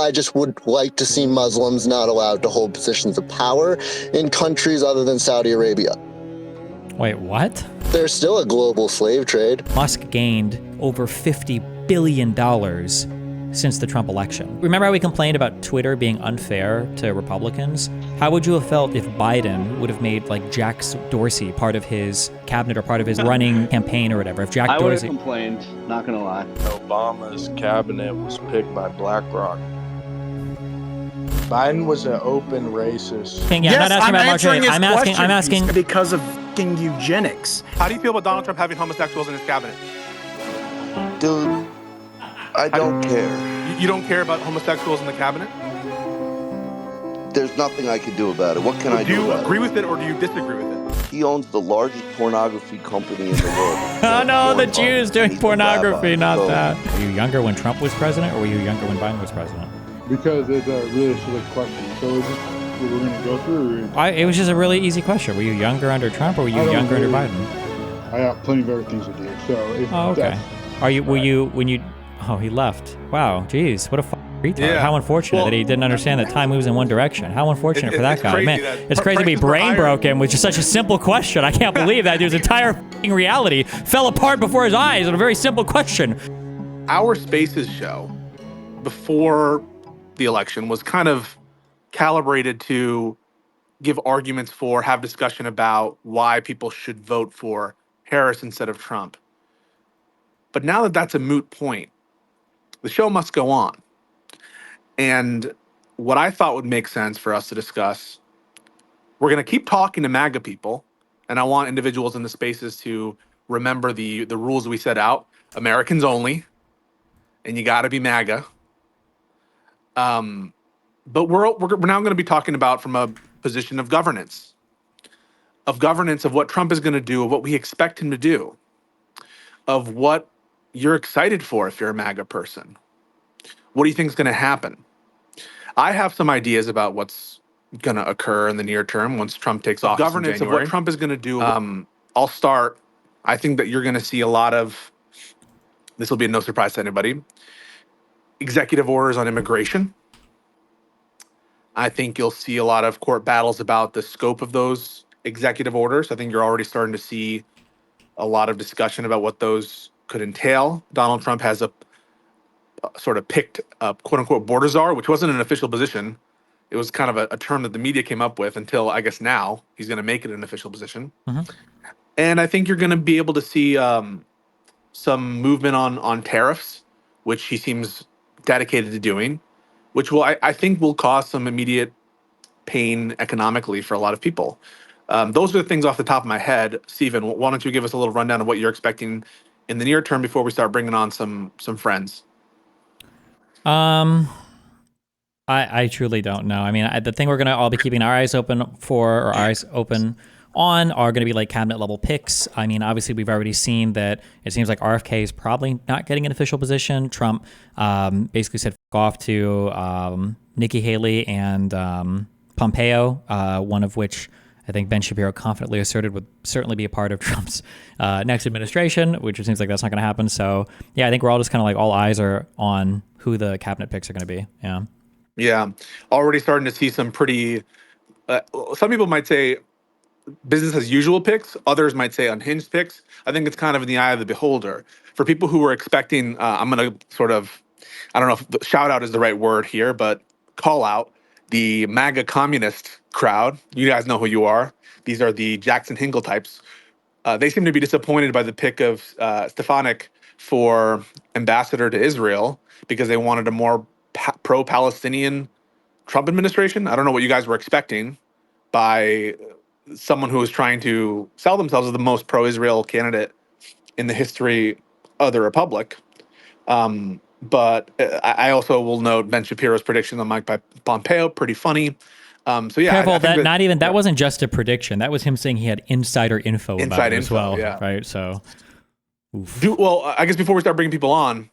I just would like to see Muslims not allowed to hold positions of power in countries other than Saudi Arabia. Wait, what? There's still a global slave trade. Musk gained over $50 billion since the Trump election. Remember how we complained about Twitter being unfair to Republicans? How would you have felt if Biden would have made like Jack Dorsey part of his cabinet or part of his running campaign or whatever? If Jack I would have Dorsey complained, not gonna lie. Obama's cabinet was picked by BlackRock. Biden was an open racist. Yeah, I'm answering his question. I'm asking because of eugenics. How do you feel about Donald Trump having homosexuals in his cabinet? Dude, I don't care. You don't care about homosexuals in the cabinet? There's nothing I can do about it. What can I do Do you about agree with it or do you disagree with it? He owns the largest pornography company in the world. Oh no, the Jews doing pornography, not so, that. Were you younger when Trump was president or were you younger when Biden was president? Because it's a really silly question. So is this what we're going to go through? It was just a really easy question. Were you younger under Trump or were you younger under Biden? I have plenty of other things to do. So if okay. Oh, he left. Wow, geez, what a retard. Yeah. How unfortunate that he didn't understand that time moves in one direction. How unfortunate for that guy. Man, it's crazy to be brain-broken with just such a simple question. I can't believe that dude's entire reality fell apart before his eyes on a very simple question. Our Spaces show before the election was kind of calibrated to give arguments for, have discussion about why people should vote for Harris instead of Trump. But now that that's a moot point, the show must go on. And what I thought would make sense for us to discuss, we're going to keep talking to MAGA people, and I want individuals in the spaces to remember the rules we set out. Americans only, and you got to be MAGA. But we're now going to be talking about from a position of governance of what Trump is going to do, of what we expect him to do, of what you're excited for if you're a MAGA person. What do you think is going to happen? I have some ideas about what's going to occur in the near term once Trump takes office. Governance of what Trump is going to do. I'll start. I think that you're going to see a lot of, this will be no surprise to anybody, executive orders on immigration. I think you'll see a lot of court battles about the scope of those executive orders. I think you're already starting to see a lot of discussion about what those could entail. Donald Trump has a sort of picked a quote unquote border czar, which wasn't an official position. It was kind of a term that the media came up with until I guess now he's going to make it an official position. Mm-hmm. And I think you're going to be able to see some movement on tariffs, which he seems dedicated to doing, which will I think will cause some immediate pain economically for a lot of people. Those are the things off the top of my head. Stephen, why don't you give us a little rundown of what you're expecting in the near term before we start bringing on some friends? I truly don't know. I mean, the thing we're going to all be keeping our eyes open for, or eyes open on, are going to be like cabinet level picks. I mean, obviously we've already seen that it seems like RFK is probably not getting an official position. Trump basically said fuck off to Nikki Haley and Pompeo, one of which I think Ben Shapiro confidently asserted would certainly be a part of Trump's next administration, which it seems like that's not going to happen. So yeah, I think we're all just kind of like all eyes are on who the cabinet picks are going to be. Yeah. Yeah. Already starting to see some pretty, some people might say business as usual picks. Others might say unhinged picks. I think it's kind of in the eye of the beholder. For people who were expecting, I'm going to sort of, I don't know if the shout out is the right word here, but call out the MAGA communist crowd. You guys know who you are. These are the Jackson Hinkle types. They seem to be disappointed by the pick of Stefanik for ambassador to Israel because they wanted a more pro-Palestinian Trump administration. I don't know what you guys were expecting by someone who was trying to sell themselves as the most pro-Israel candidate in the history of the Republic. But I also will note Ben Shapiro's prediction on Mike Pompeo, pretty funny. So yeah, careful that wasn't just a prediction. That was him saying he had insider info about it as well, yeah. Right? So, I guess before we start bringing people on,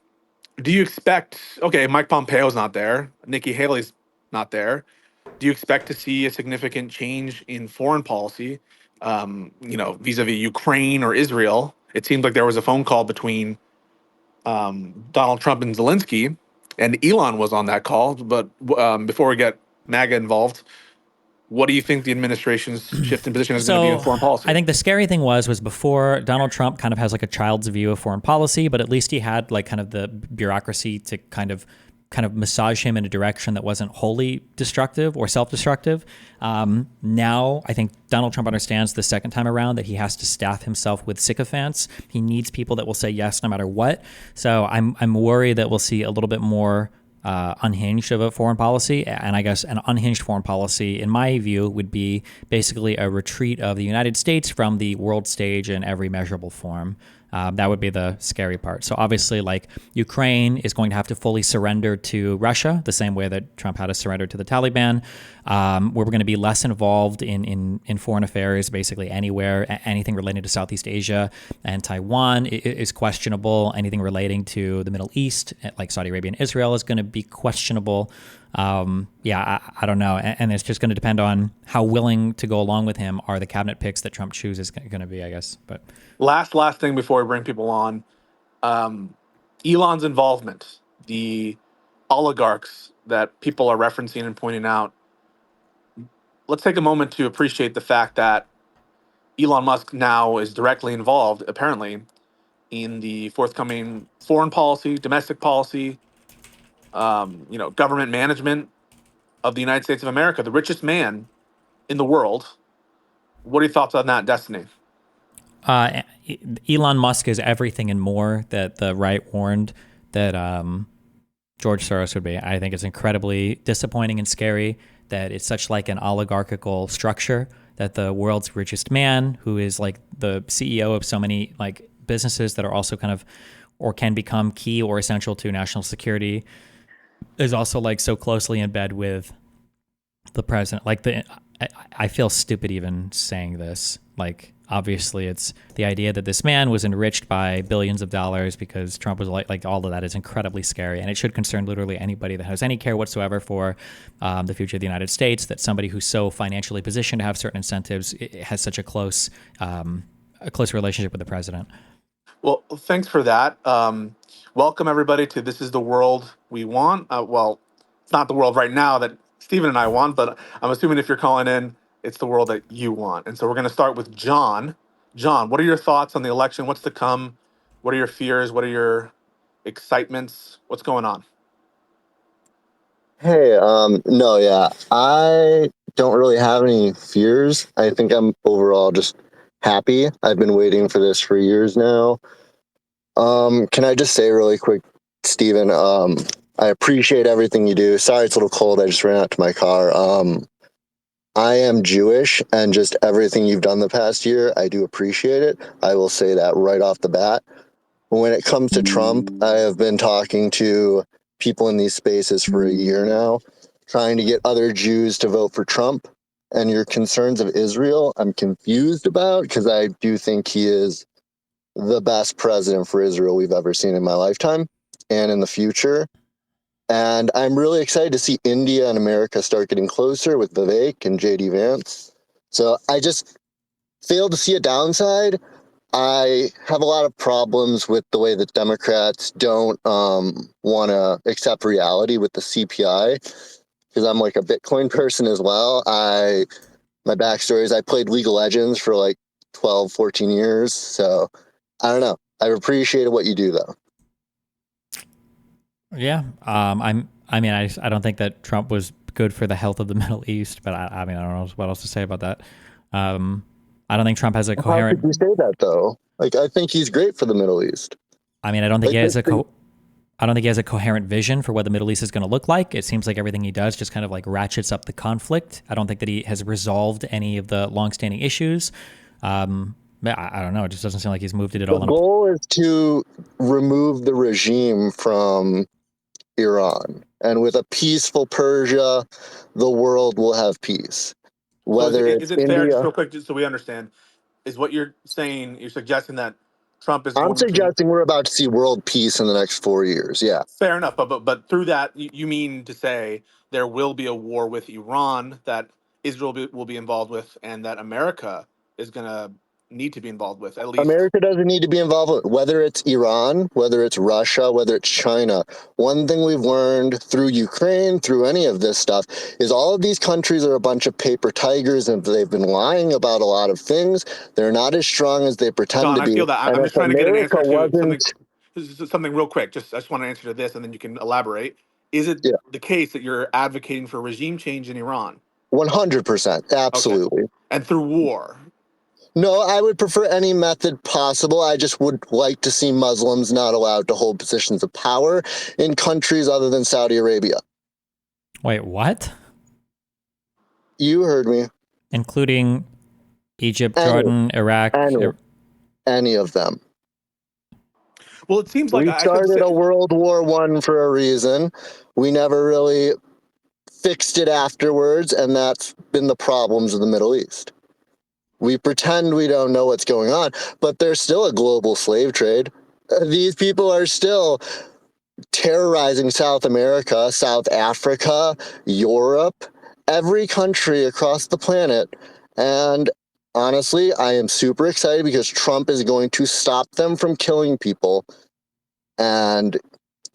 do you expect? Okay, Mike Pompeo's not there. Nikki Haley's not there. Do you expect to see a significant change in foreign policy? Vis-a-vis Ukraine or Israel? It seems like there was a phone call between Donald Trump and Zelensky and Elon was on that call. But before we get MAGA involved, what do you think the administration's shift in position is going to be in So foreign policy? I think the scary thing was before Donald Trump kind of has like a child's view of foreign policy, but at least he had like kind of the bureaucracy to kind of massage him in a direction that wasn't wholly destructive or self-destructive. Now I think Donald Trump understands the second time around that he has to staff himself with sycophants. He needs people that will say yes no matter what. So I'm worried that we'll see a little bit more unhinged of a foreign policy. And I guess an unhinged foreign policy, in my view, would be basically a retreat of the United States from the world stage in every measurable form. That would be the scary part. So obviously, like, Ukraine is going to have to fully surrender to Russia, the same way that Trump had to surrender to the Taliban. We're going to be less involved in foreign affairs, basically anywhere. Anything relating to Southeast Asia and Taiwan is questionable. Anything relating to the Middle East, like Saudi Arabia and Israel, is going to be questionable. I don't know. And it's just going to depend on how willing to go along with him are the cabinet picks that Trump chooses going to be, I guess. But last thing before we bring people on, Elon's involvement, the oligarchs that people are referencing and pointing out. Let's take a moment to appreciate the fact that Elon Musk now is directly involved, apparently, in the forthcoming foreign policy, domestic policy, government management of the United States of America, the richest man in the world. What are your thoughts on that, Destiny? Elon Musk is everything and more that the right warned that George Soros would be. I think it's incredibly disappointing and scary that it's such like an oligarchical structure, that the world's richest man, who is like the CEO of so many like businesses that are also kind of or can become key or essential to national security, is also like so closely in bed with the president. Like I feel stupid even saying this. Like, obviously it's the idea that this man was enriched by billions of dollars because Trump was like all of that is incredibly scary. And it should concern literally anybody that has any care whatsoever for the future of the United States, that somebody who's so financially positioned to have certain incentives has such a close relationship with the president. Well, thanks for that. Welcome everybody to This Is the World We Want. Well, it's not the world right now that Stephen and I want, but I'm assuming if you're calling in, it's the world that you want. And so we're going to start with John. John, what are your thoughts on the election? What's to come? What are your fears? What are your excitements? What's going on? Hey, no, yeah, I don't really have any fears. I think I'm overall just happy. I've been waiting for this for years now. Can I just say really quick, Steven, I appreciate everything you do. Sorry it's a little cold. I just ran out to my car. I am Jewish, and just everything you've done the past year, I do appreciate it. I will say that right off the bat. When it comes to Trump, I have been talking to people in these spaces for a year now, trying to get other Jews to vote for Trump. And your concerns of Israel, I'm confused about, because I do think he is the best president for Israel we've ever seen in my lifetime and in the future. And I'm really excited to see India and America start getting closer with Vivek and JD Vance. So I just fail to see a downside. I have a lot of problems with the way that Democrats don't want to accept reality with the CPI, because I'm like a Bitcoin person as well. My backstory is I played League of Legends for like 12, 14 years. So I don't know. I appreciated what you do, though. Yeah. I don't think that Trump was good for the health of the Middle East, but I don't know what else to say about that. I don't think Trump has a coherent. How could you say that, though? Like, I think he's great for the Middle East. I mean, I don't think he has a coherent vision for what the Middle East is going to look like. It seems like everything he does just kind of like ratchets up the conflict. I don't think that he has resolved any of the longstanding issues. I don't know. It just doesn't seem like he's moved it at all. The goal is to remove the regime from Iran. And with a peaceful Persia, the world will have peace. Whether So it's is it fair, just India, real quick, just so we understand, is what you're saying, you're suggesting that Trump is I'm going to... suggesting we're about to see world peace in the next 4 years. Yeah. Fair enough, but through that, you mean to say there will be a war with Iran that Israel will be involved with, and that America is going to need to be involved with, at least. America doesn't need to be involved, whether it's Iran, whether it's Russia, whether it's China. One thing we've learned through Ukraine, through any of this stuff, is all of these countries are a bunch of paper tigers, and they've been lying about a lot of things. They're not as strong as they pretend John, to I be. feel that. And I'm if just trying to get an America answer to wasn't, something real quick. I just want to answer to this, and then you can elaborate. Is it yeah, the case that you're advocating for regime change in Iran? 100%, Okay. absolutely. And through war? No, I would prefer any method possible. I just would like to see Muslims not allowed to hold positions of power in countries other than Saudi Arabia. Wait, what? You heard me. Including Egypt, Any, Jordan, Iraq. any of them. Well, it seems like We I have to started say, a World War I for a reason. We never really fixed it afterwards, and that's been the problems of the Middle East. We pretend we don't know what's going on, but there's still a global slave trade. These people are still terrorizing South America, South Africa, Europe, every country across the planet. And honestly, I am super excited because Trump is going to stop them from killing people. And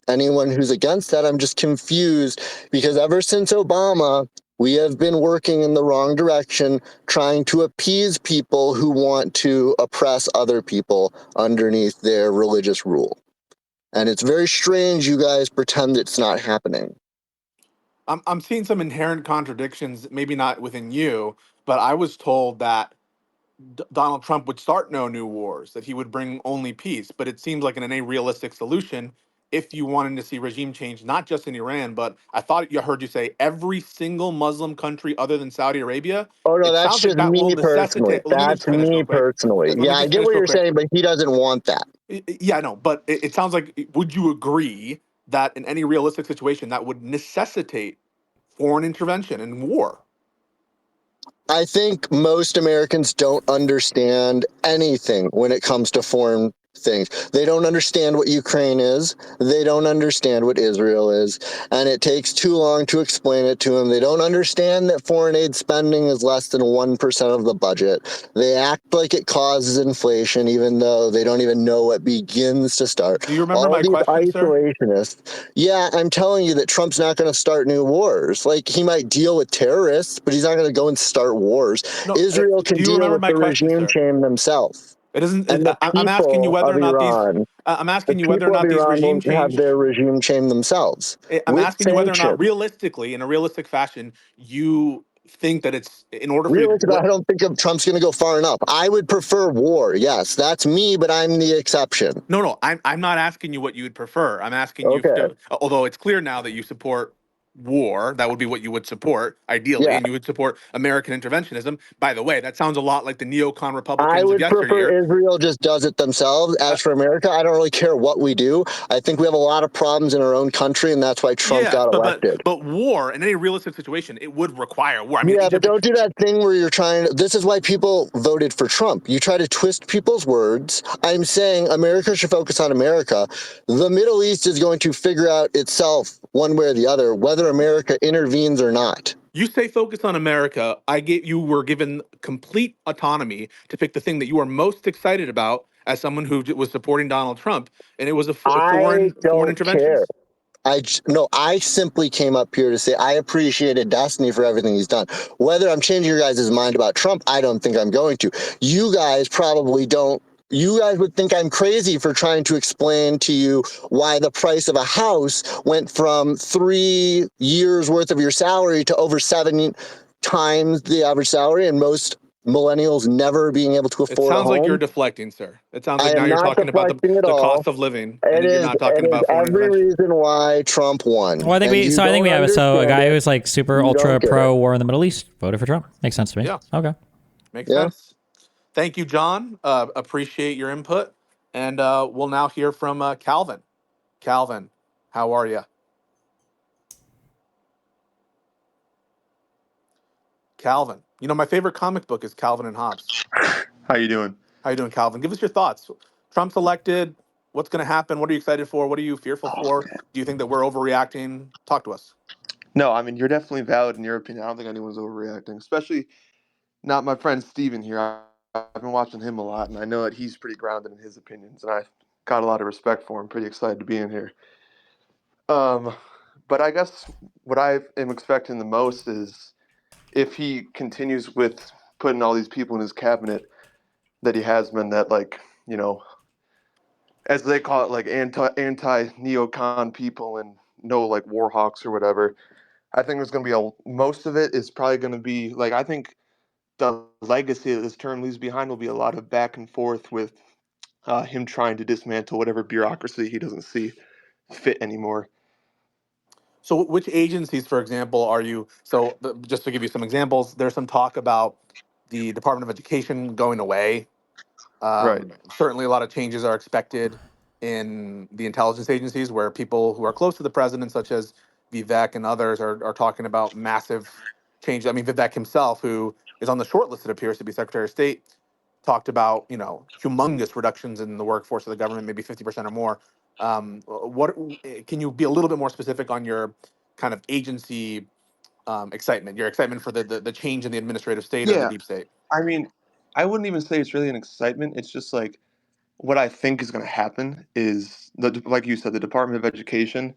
anyone who's against that, I'm just confused because ever since Obama, we have been working in the wrong direction, trying to appease people who want to oppress other people underneath their religious rule. And it's very strange you guys pretend it's not happening. I'm seeing some inherent contradictions, maybe not within you, but I was told that Donald Trump would start no new wars, that he would bring only peace. But it seems like an any realistic solution if you wanted to see regime change, not just in Iran, but I thought you heard you say every single Muslim country other than Saudi Arabia. Oh no, It that's sounds like just that will me personally. necessitate. Let me That's just finish real me quick. personally. Let Yeah, me I just get finish what real you're quick. saying, but he doesn't want that. Yeah, no, but it sounds like, would you agree that in any realistic situation that would necessitate foreign intervention and war? I think most Americans don't understand anything when it comes to foreign things. They don't understand what Ukraine is. They don't understand what Israel is. And it takes too long to explain it to them. They don't understand that foreign aid spending is less than 1% of the budget. They act like it causes inflation, even though they don't even know what begins to start. Do you remember All my these question, sir? isolationists. Yeah, I'm telling you that Trump's not going to start new wars. Like, he might deal with terrorists, but he's not going to go and start wars. No. Israel Do can you deal remember with my the question, regime sir? change themselves. It isn't. And the I'm asking you people whether of or not these. Iran, I'm the asking you whether or people of not these Iran regime will have change. their regime change themselves I'm with asking you whether or not, sanctions. realistically, in a realistic fashion, you think that it's in order for you. Realistically, I don't think Trump's going to go far enough. I would prefer war. Yes, that's me, but I'm the exception. No. I'm not asking you what you would prefer. I'm asking you Okay. to. Although it's clear now that you support war, that would be what you would support ideally, Yeah. and you would support American interventionism. By the way, that sounds a lot like the neocon I Republicans of would prefer yesteryear. Israel just does it themselves. Uh, As for America, I don't really care what we do. I think we have a lot of problems in our own country, and that's why Trump yes, got but but elected. but war in any realistic situation, it would require war. I mean, Yeah, but Egypt. don't do that thing where you're trying to. This is why people voted for Trump. You try to twist people's words. I'm saying America should focus on America. The Middle East is going to figure out itself one way or the other, whether America intervenes or not. You say focus on America. You were given complete autonomy to pick the thing that you are most excited about as someone who was supporting Donald Trump, and it was a I foreign don't care. interventions. No, I simply came up here to say I appreciated Destiny for everything he's done. Whether I'm changing your guys' mind about Trump, I don't think I'm going to. You guys probably don't. You guys would think I'm crazy for trying to explain to you why the price of a house went from 3 years worth of your salary to over 7 times the average salary, and most millennials never being able to It afford a sounds like you're home. deflecting, sir. It sounds I like now am you're not talking about deflecting at the all. cost of living, It and you're is not talking about foreign every intervention. reason why Trump won. Well, I think And you so I think don't we have it. So a understand guy it. who's like super You ultra don't get it. pro war in the Middle East voted for Trump. Makes sense to me. Yeah, Okay. makes Yeah. sense. Thank you, John. Appreciate your input, and we'll now hear from Calvin. Calvin, how are you? Calvin. You know, my favorite comic book is Calvin and Hobbes. How you doing? How you doing, Calvin? Give us your thoughts. Trump's elected. What's going to happen? What are you excited for? What are you fearful Oh for? man. Do you think that we're overreacting? Talk to us. No, I mean you're definitely valid in your opinion. I don't think anyone's overreacting, especially not my friend Steven here. I I've been watching him a lot, and I know that he's pretty grounded in his opinions, and I got a lot of respect for him. Pretty excited to be in here. Um, but I guess what I am expecting the most is if he continues with putting all these people in his cabinet that he has been, that like as they call it, like anti neocon people and no like war hawks or whatever. I think there's going to be most of it is probably going to be like I think the legacy that this term leaves behind will be a lot of back and forth with him trying to dismantle whatever bureaucracy he doesn't see fit anymore. So, which agencies, for example, are you? So, just to give you some examples, there's some talk about the Department of Education going away. Right. Certainly, a lot of changes are expected in the intelligence agencies, where people who are close to the president, such as Vivek and others, are talking about massive change. I mean, Vivek himself, who is on the short list, it appears to be Secretary of State, talked about humongous reductions in the workforce of the government, maybe 50% or more. What can you be a little bit more specific on your kind of agency excitement, your excitement for the change in the administrative state or the Yeah. deep state? I mean, I wouldn't even say it's really an excitement. It's just like what I think is going to happen is like you said, the Department of Education.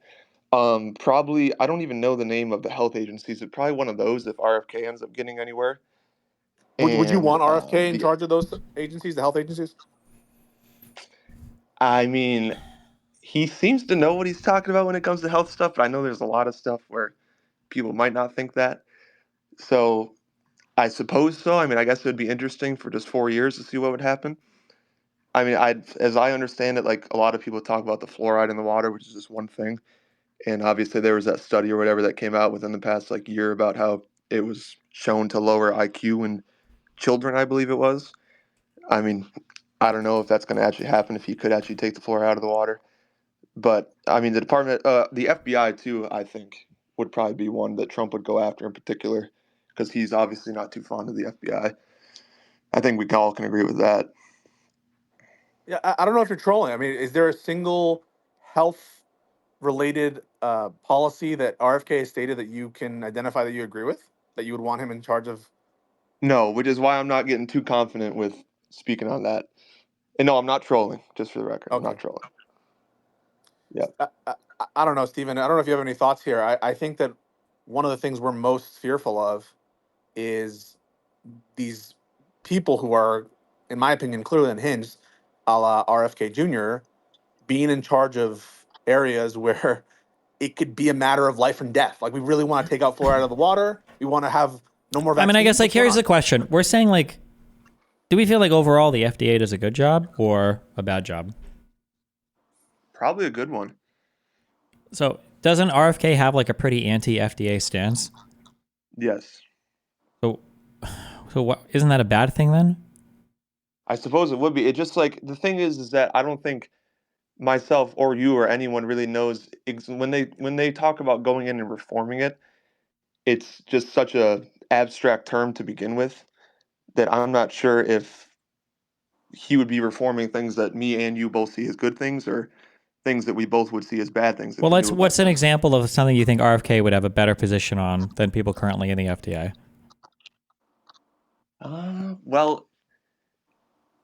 Probably I don't even know the name of the health agencies. It's probably one of those if RFK ends up getting anywhere. Would you And want RFK in charge of those agencies, the health agencies? I mean, he seems to know what he's talking about when it comes to health stuff, but I know there's a lot of stuff where people might not think that. So I suppose so. I mean, I guess it would be interesting for just 4 years to see what would happen. I mean, as I understand it, like a lot of people talk about the fluoride in the water, which is just one thing. And obviously, there was that study or whatever that came out within the past like year about how it was shown to lower IQ in children, I believe it was. I mean, I don't know if that's going to actually happen if he could actually take the fluoride out of the water. But I mean, the FBI too, I think would probably be one that Trump would go after in particular, because he's obviously not too fond of the FBI. I think we all can agree with that. Yeah, I don't know if you're trolling. I mean, is there a single health related policy that RFK has stated that you can identify that you agree with, that you would want him in charge of? No, which is why I'm not getting too confident with speaking on that. And no, I'm not trolling. Just for the record, I'm Okay. not trolling. Yeah. I don't know, Stephen. I don't know if you have any thoughts here. I think that one of the things we're most fearful of is these people who are, in my opinion, clearly unhinged, a la RFK Jr., being in charge of areas where it could be a matter of life and death. Like, we really want to take out fluoride out of the water. We want to have no more I mean, I vaccines. guess like What's going here's on? the question. We're saying like, do we feel like overall the FDA does a good job or a bad job? Probably a good one. So doesn't RFK have like a pretty anti-FDA stance? Yes. So, so what, isn't that a bad thing then? I suppose it would be. It just like the thing is that I don't think myself or you or anyone really knows when they talk about going in and reforming it. It's just such a abstract term to begin with that I'm not sure if he would be reforming things that me and you both see as good things or things that we both would see as bad things if Well, we knew about what's an them. example of something you think RFK would have a better position on than people currently in the FDA?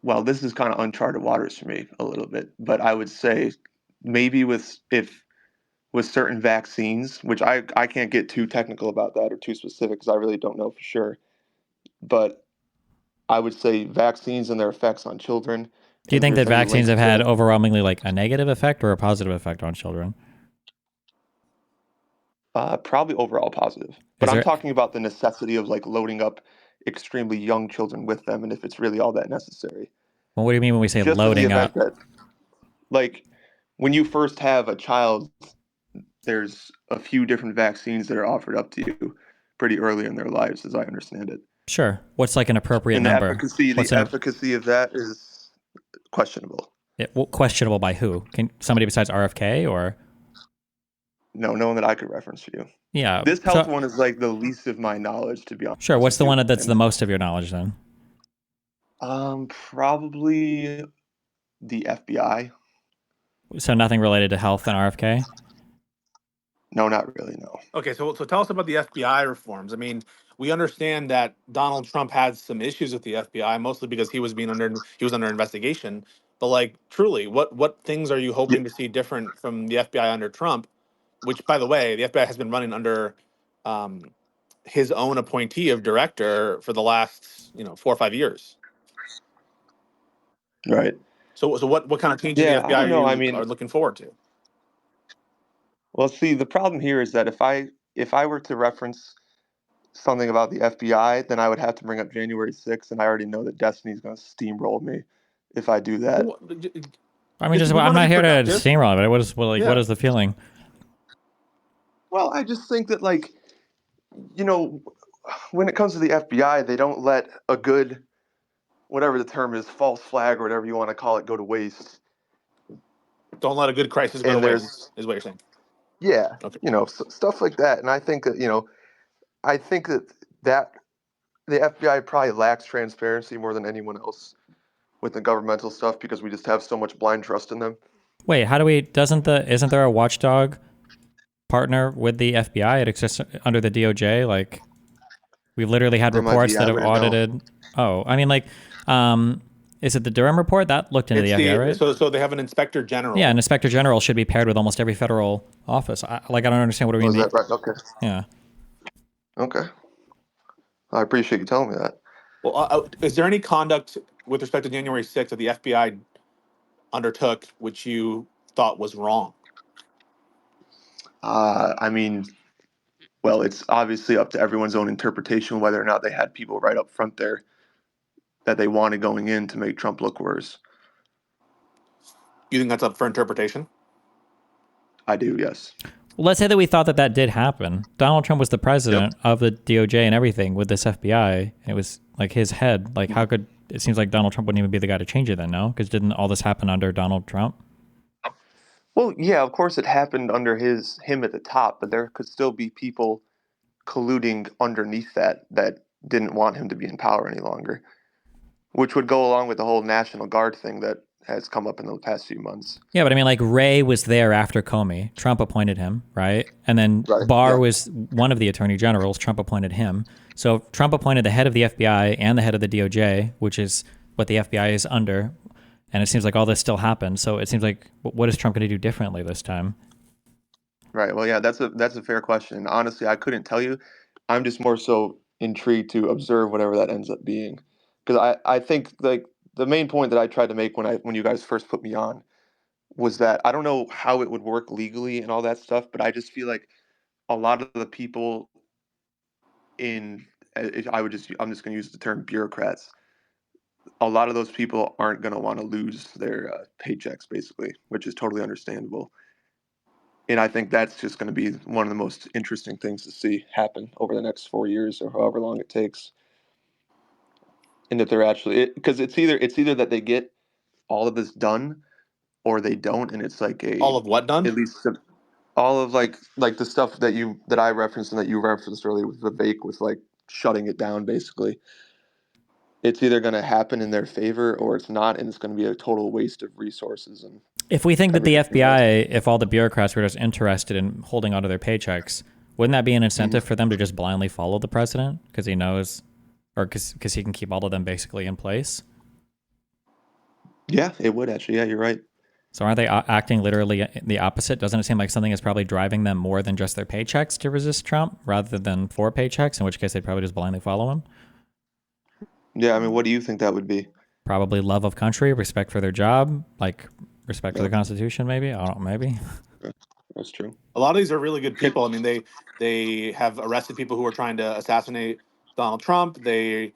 Well, this is kind of uncharted waters for me a little bit, but I would say maybe with certain vaccines, which I can't get too technical about that or too specific because I really don't know for sure. But I would say vaccines and their effects on children, Do you and if think there's that any vaccines link have had to overwhelmingly like a negative effect or a positive effect on children? probably overall positive. But Is I'm there? talking about the necessity of like loading up extremely young children with them, and if it's really all that necessary. Well, what do you mean when we say Just in the loading event up? that, like, when you first have a child, there's a few different vaccines that are offered up to you pretty early in their lives, as I understand it. Sure. What's like an appropriate And the number? efficacy, What's the efficacy of that is questionable. questionable by who? Can somebody besides RFK or? No, no one that I could reference for you. Yeah. This health So one is like the least of my knowledge, to be honest sure. What's with the you. one that's the And most of your knowledge then? probably the FBI. So nothing related to health and RFK? No, not really. No. Okay, so tell us about the FBI reforms. I mean, we understand that Donald Trump had some issues with the FBI, mostly because he was under investigation. But like, truly, what things are you Yeah, hoping to see different from the FBI under Trump? Which, by the way, the FBI has been running under um, his own appointee of director for the last 4 or 5 years. right. So what kind of change in the Yeah, I FBI don't are know. I you are mean, looking forward to? well, see, the problem here is that if I were to reference something about the FBI, then I would have to bring up January 6th, and I already know that Destiny's going to steamroll me if I do that. Well, I mean, just we I'm want to not be here to productive. steamroll it. What Yeah. is the feeling? Well, I just think that, like, you know, when it comes to the FBI, they don't let a good, whatever the term is, false flag or whatever you want to call it, go to waste. Don't let a good crisis go to And waste, is what you're saying. yeah, Okay. stuff like that. And I think that, I think that the FBI probably lacks transparency more than anyone else with the governmental stuff because we just have so much blind trust in them. Wait, how do we? Isn't there a watchdog partner with the FBI? It exists under the DOJ. Like we've literally had There might reports be, that I have wouldn't know. audited. Oh, I mean, like, is it the Durham report that looked into It's the FBI, the right? so they have an inspector Yeah, an general. inspector general should be paired with almost every federal office. I don't understand what do we Oh, is need. that right? Okay. Yeah. Okay. I appreciate you telling me that. Well, is there any conduct with respect to January 6th that the FBI undertook which you thought was wrong? I mean, well, it's obviously up to everyone's own interpretation whether or not they had people right up front there that they wanted going in to make Trump look worse. You think that's up for interpretation? I do, yes. Well, let's say that we thought that did happen. Donald Trump was the Yep. president of the DOJ and everything with this FBI, and it was like his head. Like, how could it seems like Donald Trump wouldn't even be the guy to change it then? No, because didn't all this happen under Donald Trump? Well, yeah, of course it happened under him at the top, but there could still be people colluding underneath that didn't want him to be in power any longer, which would go along with the whole National Guard thing that has come up in the past few months. Yeah, but I mean, like Wray was there after Comey. Trump appointed him, right? And then Right. Barr Yeah. was one of the attorney generals. Trump appointed him. So Trump appointed the head of the FBI and the head of the DOJ, which is what the FBI is under. And it seems like all this still happened. So it seems like, what is Trump going to do differently this time? Right. Well, yeah, that's a fair question. And honestly, I couldn't tell you. I'm just more so intrigued to observe whatever that ends up being, because I think like the main point that I tried to make when you guys first put me on was that I don't know how it would work legally and all that stuff, but I just feel like a lot of the people in I'm just going to use the term bureaucrats. A lot of those people aren't going to want to lose their paychecks, basically, which is totally understandable. And I think that's just going to be one of the most interesting things to see happen over the next 4 years or however long it takes. And that they're actually, because it's either that they get all of this done or they don't, and it's like All of what done? at least all of like the stuff that I referenced and that you referenced earlier with Vivek, with like shutting it down basically. It's either going to happen in their favor or it's not, and it's going to be a total waste of resources and If we think that the everything else. FBI, if all the bureaucrats were just interested in holding onto their paychecks, wouldn't that be an incentive for them to just blindly follow the president because he knows, or because he can keep all of them basically in place? Yeah, it would actually. Yeah, you're right. So aren't they acting literally the opposite? Doesn't it seem like something is probably driving them more than just their paychecks to resist Trump rather than for paychecks, in which case they'd probably just blindly follow him? Yeah, I mean, what do you think that would be? Probably love of country, respect for their job, like respect for the Yeah, Constitution, maybe? I don't know, maybe. that's true. A lot of these are really good Can, people. I mean, they have arrested people who were trying to assassinate Donald Trump. They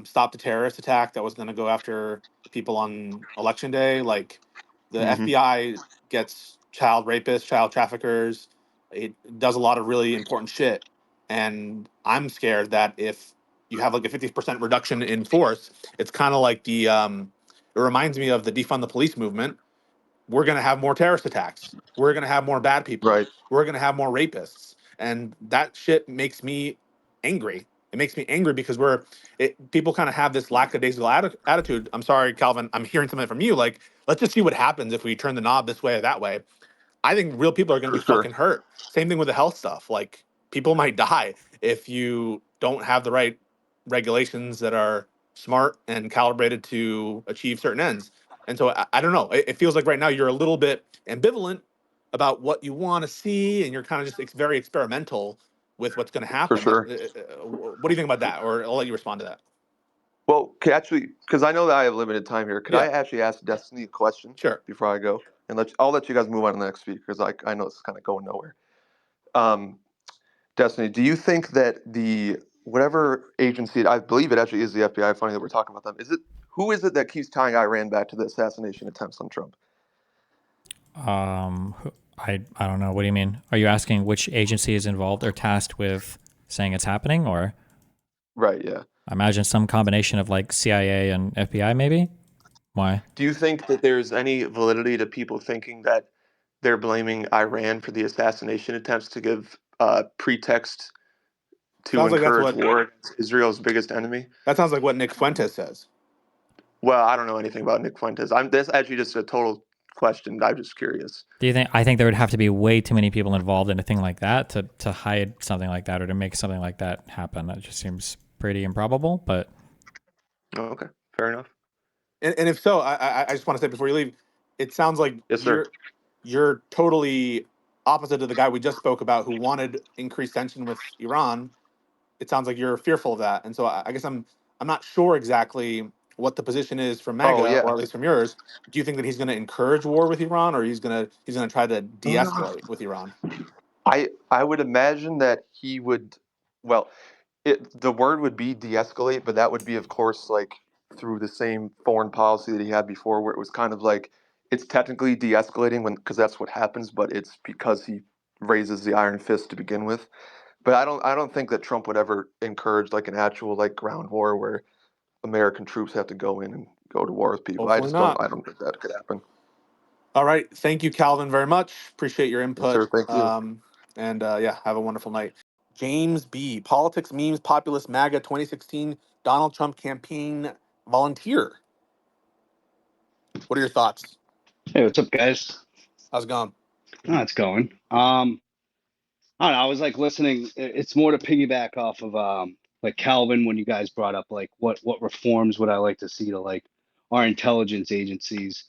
stopped a terrorist attack that was going to go after people on election day. Like the hmm FBI gets child rapists, child traffickers. It does a lot of really important shit. And I'm scared that if you have like a 50% reduction in force, it's kind of like it reminds me of the defund the police movement. We're going to have more terrorist attacks. We're going to have more bad people. Right. We're going to have more rapists. And that shit makes me angry. It makes me angry because people kind of have this lackadaisical attitude. I'm sorry, Calvin. I'm hearing something from you. Like, let's just see what happens if we turn the knob this way or that way. I think real people are going to For be sure. fucking hurt. Same thing with the health stuff. Like, people might die if you don't have the right regulations that are smart and calibrated to achieve certain ends. And so I don't know. It feels like right now you're a little bit ambivalent about what you want to see, and you're kind of just very experimental with what's going to For happen. Like, sure. what do you think about that? Or I'll let you respond to that. Well, actually, because I know that I have limited time here, could Yeah, I actually ask Destiny a question sure. before I go? And I'll let you guys move on to the next speaker because I know it's kind of going nowhere. Um, Destiny, do you think that the whatever agency, I believe it actually is the FBI, funny that we're talking about them, who is it that keeps tying Iran back to the assassination attempts on Trump? I don't know. What do you mean? Are you asking which agency is involved or tasked with saying it's happening, or Right, yeah. I imagine some combination of like CIA and FBI, maybe? Why? Do you think that there's any validity to people thinking that they're blaming Iran for the assassination attempts to give pretext to Sounds like encourage war against Israel's biggest enemy? that sounds like what Nick Fuentes says. Well, I don't know anything about Nick Fuentes. This actually just a total question. I'm just curious. Do you think? I think there would have to be way too many people involved in a thing like that to hide something like that or to make something like that happen. That just seems pretty improbable. But Oh, okay, fair enough. And if so, I just want to say before you leave, it sounds like Yes, sir. you're totally opposite of the guy we just spoke about who wanted increased tension with Iran. It sounds like you're fearful of that, and so I guess I'm not sure exactly what the position is from Oh MAGA, or yeah. at least from yours. Do you think that he's going to encourage war with Iran, or he's going to try to de-escalate with Iran? I would imagine that he would. Well, the word would be de-escalate, but that would be, of course, like through the same foreign policy that he had before, where it was kind of like it's technically de-escalating because that's what happens, but it's because he raises the iron fist to begin with. But I don't think that Trump would ever encourage like an actual like ground war where American troops have to go in and go to war with people. Hopefully not. I don't think that could happen. All right, thank you, Calvin, very much. Appreciate your Yes, input. sir. Thank you. And yeah, have a wonderful night. James B. Politics, memes, populist, MAGA 2016 Donald Trump campaign volunteer. What are your thoughts? Hey, what's up, guys? How's it going? Oh, it's going. I don't know. I was like listening. It's more to piggyback off of like Calvin when you guys brought up like what reforms would I like to see to like our intelligence agencies.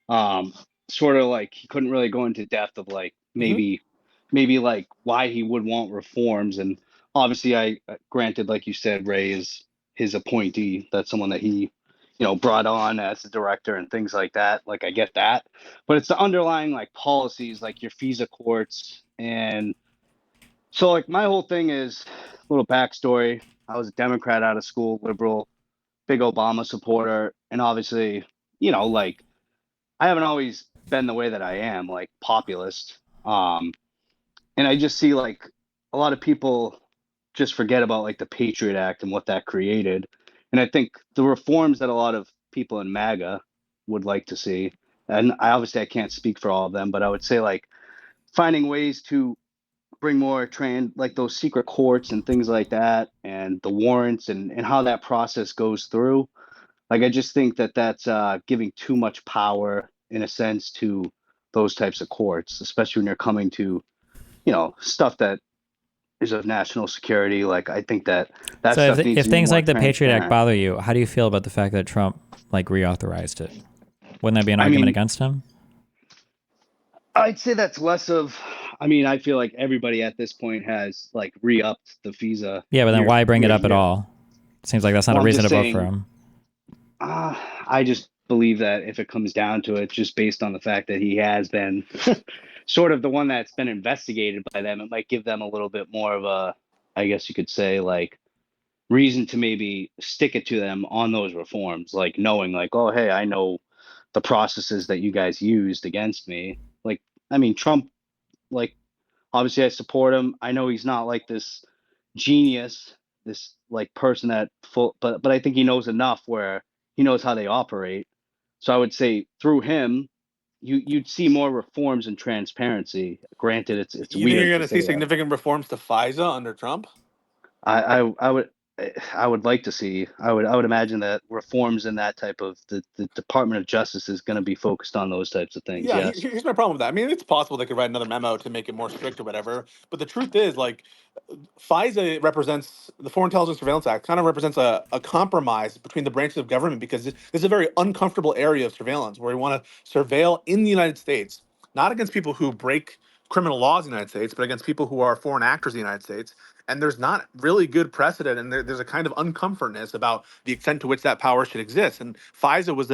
Um, Sort of like he couldn't really go into depth of like Mm-hmm. maybe like why he would want reforms. And obviously, I granted, like you said, Ray is his appointee. That's someone that he brought on as a director and things like that. Like I get that, but it's the underlying like policies, like your FISA courts. And so like my whole thing is a little backstory. I was a Democrat out of school, liberal, big Obama supporter, and obviously, like I haven't always been the way that I am, like populist. And I just see like a lot of people just forget about like the Patriot Act and what that created. And I think the reforms that a lot of people in MAGA would like to see, and I can't speak for all of them, but I would say like finding ways to bring more like those secret courts and things like that, and the warrants and how that process goes through. Like I just think that that's giving too much power in a sense to those types of courts, especially when you're coming to stuff that is of national security. Like I think that so stuff needs if to be things more like the Patriot Act transparent. bother you, how do you feel about the fact that Trump like reauthorized it? Wouldn't that be an I argument mean, against him? I'd say that's less of. I mean, I feel like everybody at this point has like re-upped the FISA Yeah, but then why bring it year to up at year. all? Seems like that's not a Well, I'm reason just to vote for saying. him. I just believe that if it comes down to it, just based on the fact that he has been sort of the one that's been investigated by them, it might give them a little bit more of a, I guess you could say, like reason to maybe stick it to them on those reforms, like knowing like, oh, hey, I know the processes that you guys used against me. Like, I mean, Trump, like, obviously I support him. I know he's not like this genius, this like person that full, but I think he knows enough where he knows how they operate. So I would say through him, you'd see more reforms and transparency. Granted, it's You think you're weird going to to see say that. significant reforms to FISA under Trump? I would. I would like to see. I would imagine that reforms in that type of the Department of Justice is going to be focused on those types of things. Yeah, Yes. here's my problem with that. I mean, it's possible they could write another memo to make it more strict or whatever. But the truth is, like, FISA represents the Foreign Intelligence Surveillance Act, kind of represents a compromise between the branches of government because this is a very uncomfortable area of surveillance where we want to surveil in the United States, not against people who break criminal laws in the United States, but against people who are foreign actors in the United States. And there's not really good precedent, and there's a kind of uncomfortness about the extent to which that power should exist. And FISA was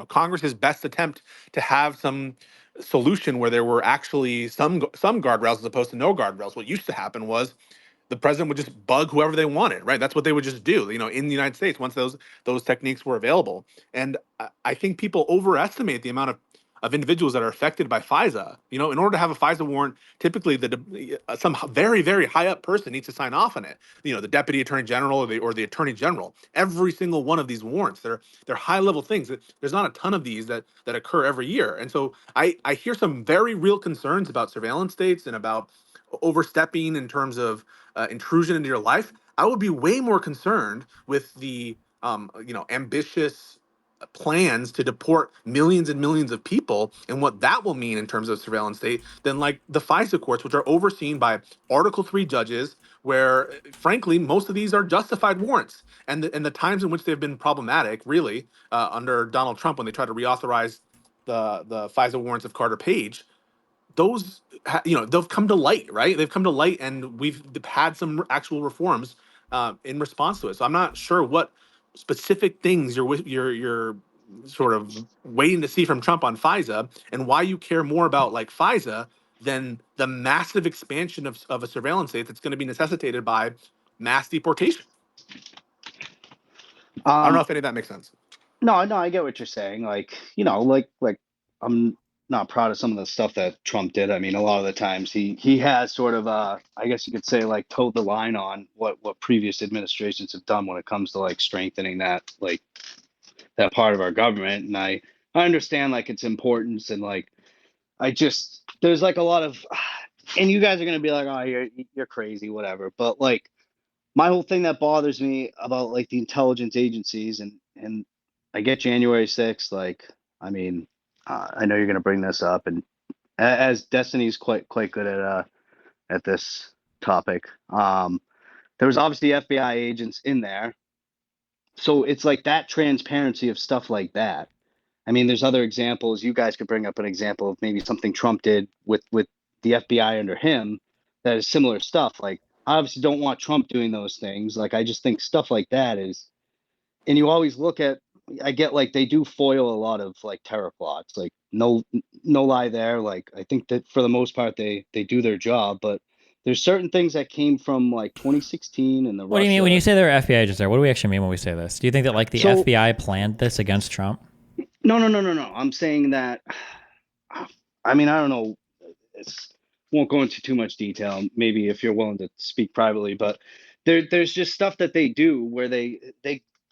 Congress's best attempt to have some solution where there were actually some guardrails as opposed to no guardrails. What used to happen was the president would just bug whoever they wanted, right? That's what they would just do, in the United States once those techniques were available. And I think people overestimate the amount of individuals that are affected by FISA. In order to have a FISA warrant, typically some very, very high up person needs to sign off on it. The deputy attorney general or the attorney general. Every single one of these warrants, they're high level things. There's not a ton of these that occur every year. And so I hear some very real concerns about surveillance states and about overstepping in terms of intrusion into your life. I would be way more concerned with the ambitious plans to deport millions and millions of people and what that will mean in terms of surveillance state than like the FISA courts, which are overseen by Article 3 judges, where frankly most of these are justified warrants. And the times in which they've been problematic, really, under Donald Trump when they tried to reauthorize the FISA warrants of Carter Page, those they've come to light, right? They've come to light, and we've had some actual reforms in response to it. So I'm not sure what specific things you're sort of waiting to see from Trump on FISA, and why you care more about like FISA than the massive expansion of a surveillance state that's going to be necessitated by mass deportation. I don't know if any of that makes sense. No, I get what you're saying. Like, like I'm not proud of some of the stuff that Trump did. I mean, a lot of the times he has sort of I guess you could say like towed the line on what previous administrations have done when it comes to like strengthening that part of our government. And I understand like its importance, and like there's like a lot of, and you guys are gonna be like, oh, you're crazy, whatever. But like my whole thing that bothers me about like the intelligence agencies, and I get January 6th. Like, I mean, I know you're going to bring this up, and as Destiny's quite good at this topic. There was obviously FBI agents in there, so it's like that transparency of stuff like that. I mean, there's other examples. You guys could bring up an example of maybe something Trump did with the FBI under him that is similar stuff. Like, I obviously don't want Trump doing those things. Like, I just think stuff like that is, and you always look at, I get like they do foil a lot of like terror plots. Like, no lie there. Like, I think that for the most part they do their job, but there's certain things that came from like 2016 and the What do you mean when you say there are FBI agents there? What do we actually mean when we say this? Do you think that like the FBI planned this against Trump? No. I'm saying that, I mean, I don't know. Won't go into too much detail. Maybe if you're willing to speak privately, but there's just stuff that they do where they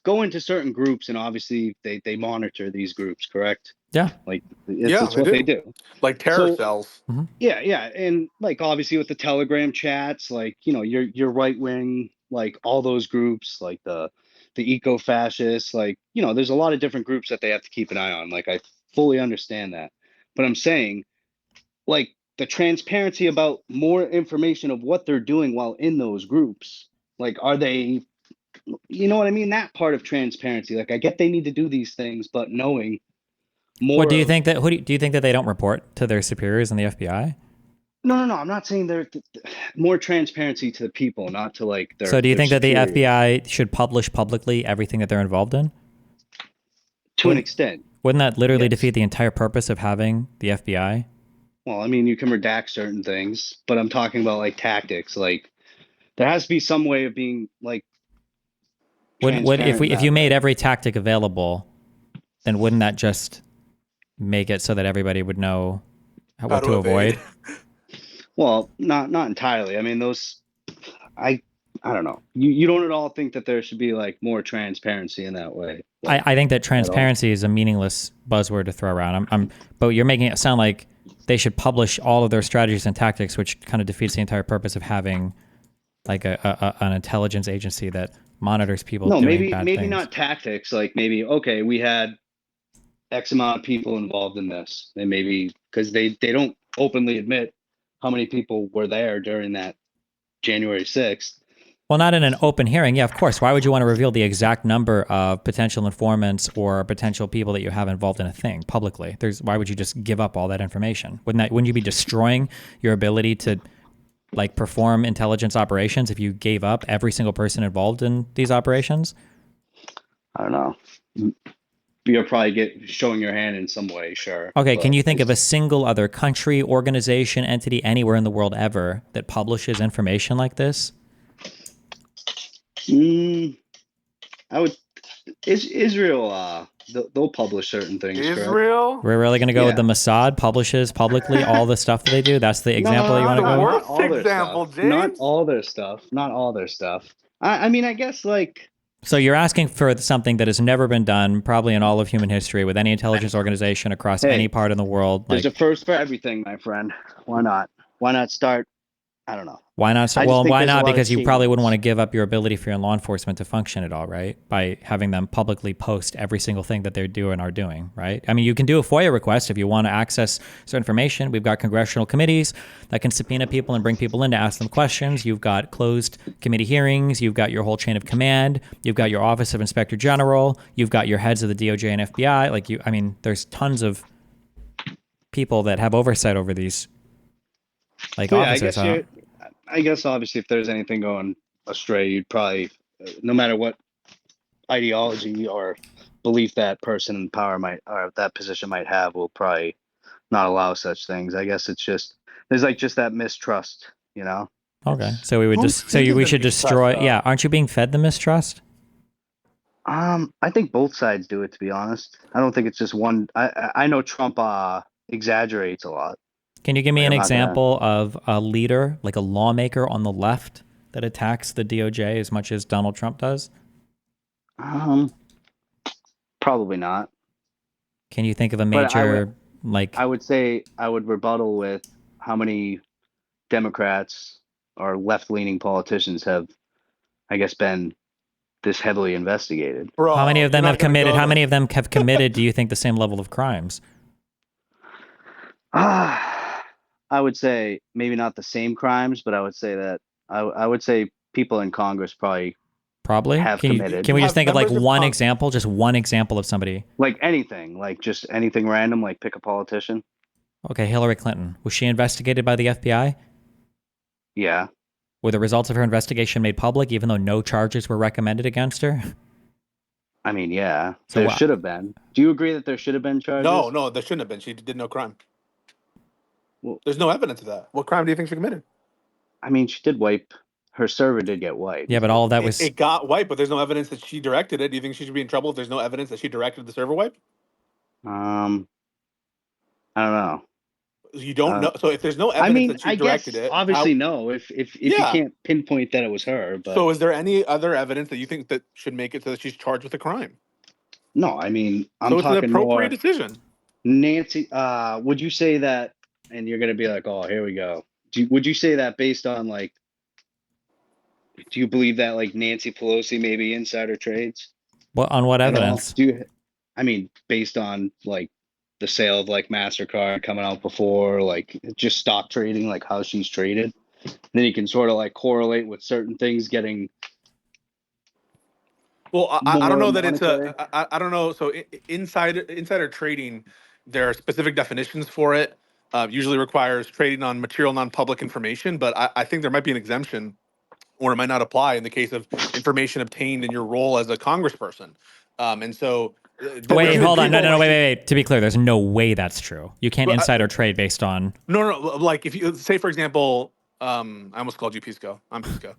go into certain groups, and obviously they monitor these groups, correct? Yeah. Like it's what they do. Like terror cells. Yeah, and like obviously with the Telegram chats, like your right wing, like all those groups, like the eco-fascists, like there's a lot of different groups that they have to keep an eye on. Like, I fully understand that, but I'm saying like the transparency about more information of what they're doing while in those groups. Like, are they, you know what I mean? That part of transparency. Like, I get they need to do these things, but knowing more. What do you think that? Do you think that they don't report to their superiors in the FBI? No. I'm not saying they're more transparency to the people, not to like their. So, do you think superiors. that the FBI should publish publicly everything that they're involved in? To an extent. Wouldn't that literally defeat the entire purpose of having the FBI? Well, I mean, you can redact certain things, but I'm talking about like tactics. Like, there has to be some way of being like. If you made every tactic available, then wouldn't that just make it so that everybody would know what to avoid? Well, not entirely. I mean, I don't know. You don't at all think that there should be like more transparency in that way? Like, I think that transparency is a meaningless buzzword to throw around. But you're making it sound like they should publish all of their strategies and tactics, which kind of defeats the entire purpose of having like an intelligence agency that monitors people No, doing maybe bad maybe things. not tactics. Like maybe okay, we had X amount of people involved in this, and maybe because they don't openly admit how many people were there during that January 6th. Well, not in an open hearing. Yeah, of course. Why would you want to reveal the exact number of potential informants or potential people that you have involved in a thing publicly? Why would you just give up all that information? Wouldn't you be destroying your ability to like perform intelligence operations if you gave up every single person involved in these operations? I don't know. You'll probably showing your hand in some way, sure. Okay, can you think of a single other country, organization, entity anywhere in the world ever that publishes information like this? I would. Israel, they'll publish certain things. Correct? Israel? We're really going to go with Yeah. the Mossad publishes publicly all the stuff that they do? That's the example you want to go with? Not all their example, stuff. James. Not all their stuff. Not all their stuff. I mean, I guess like. So you're asking for something that has never been done, probably in all of human history, with any intelligence organization across any part of the world. There's a first for everything, my friend. Why not? Why not start? I don't know. Why not? I just Well, think why there's a not? lot of Because you probably wouldn't changes. want to give up your ability for your law enforcement to function at all, right? By having them publicly post every single thing that they do and are doing, right? I mean, you can do a FOIA request if you want to access certain information. We've got congressional committees that can subpoena people and bring people in to ask them questions. You've got closed committee hearings. You've got your whole chain of command. You've got your Office of Inspector General. You've got your heads of the DOJ and FBI. I mean, there's tons of people that have oversight over these officers. I guess obviously if there's anything going astray, you'd probably, no matter what ideology or belief that person in power might or that position might have, will probably not allow such things. I guess it's just there's like just that mistrust, you know. Okay, so we would we should destroy. Yeah, aren't you being fed the mistrust? I think both sides do it. To be honest, I don't think it's just one. I know Trump exaggerates a lot. Can you give me an about that. example of a leader, like a lawmaker on the left, that attacks the DOJ as much as Donald Trump does? Probably not. Can you think of a But major, I would say I would rebuttal with how many Democrats or left-leaning politicians have, I guess, been this heavily investigated. Bro, how many of them you're have not gonna committed? go How there. many of them have committed, do you think, the same level of crimes? I would say maybe not the same crimes, but I would say that I would say people in Congress probably have committed. Can we just think of like members of one example, just one example of somebody? Like anything, like just anything random, like pick a politician. Okay, Hillary Clinton. Was she investigated by the FBI? Yeah. Were the results of her investigation made public, even though no charges were recommended against her? I mean, yeah, So there what? should have been. Do you agree that there should have been charges? No, there shouldn't have been. She did no crime. Well, There's no evidence of that. What crime do you think she committed? I mean, she did wipe. Her server did get wiped. Yeah, but all of that was... It got wiped, but there's no evidence that she directed it. Do you think she should be in trouble if there's no evidence that she directed the server wipe? I don't know. You don't know. So if there's no evidence that she directed it, obviously no. If you can't pinpoint that it was her, but so is there any other evidence that you think that should make it so that she's charged with a crime? no, I mean I'm so it's talking an appropriate more. decision. Nancy, would you say that? And you're gonna be like, oh, here we go. Would you say that based on like? Do you believe that like Nancy Pelosi maybe insider trades? Well, on what evidence? I mean, based on like the sale of like MasterCard coming out before, like just stock trading, like how she's traded. And then you can sort of like correlate with certain things getting. Well, I don't know that monetary. it's I don't know. So insider trading, there are specific definitions for it. Usually requires trading on material non-public information, but I think there might be an exemption, or it might not apply in the case of information obtained in your role as a congressperson. And so... Wait, hold on. No, wait. To be clear, there's no way that's true. You can't insider trade based on... No. Like if you say, for example, I almost called you Pisco. I'm Pisco.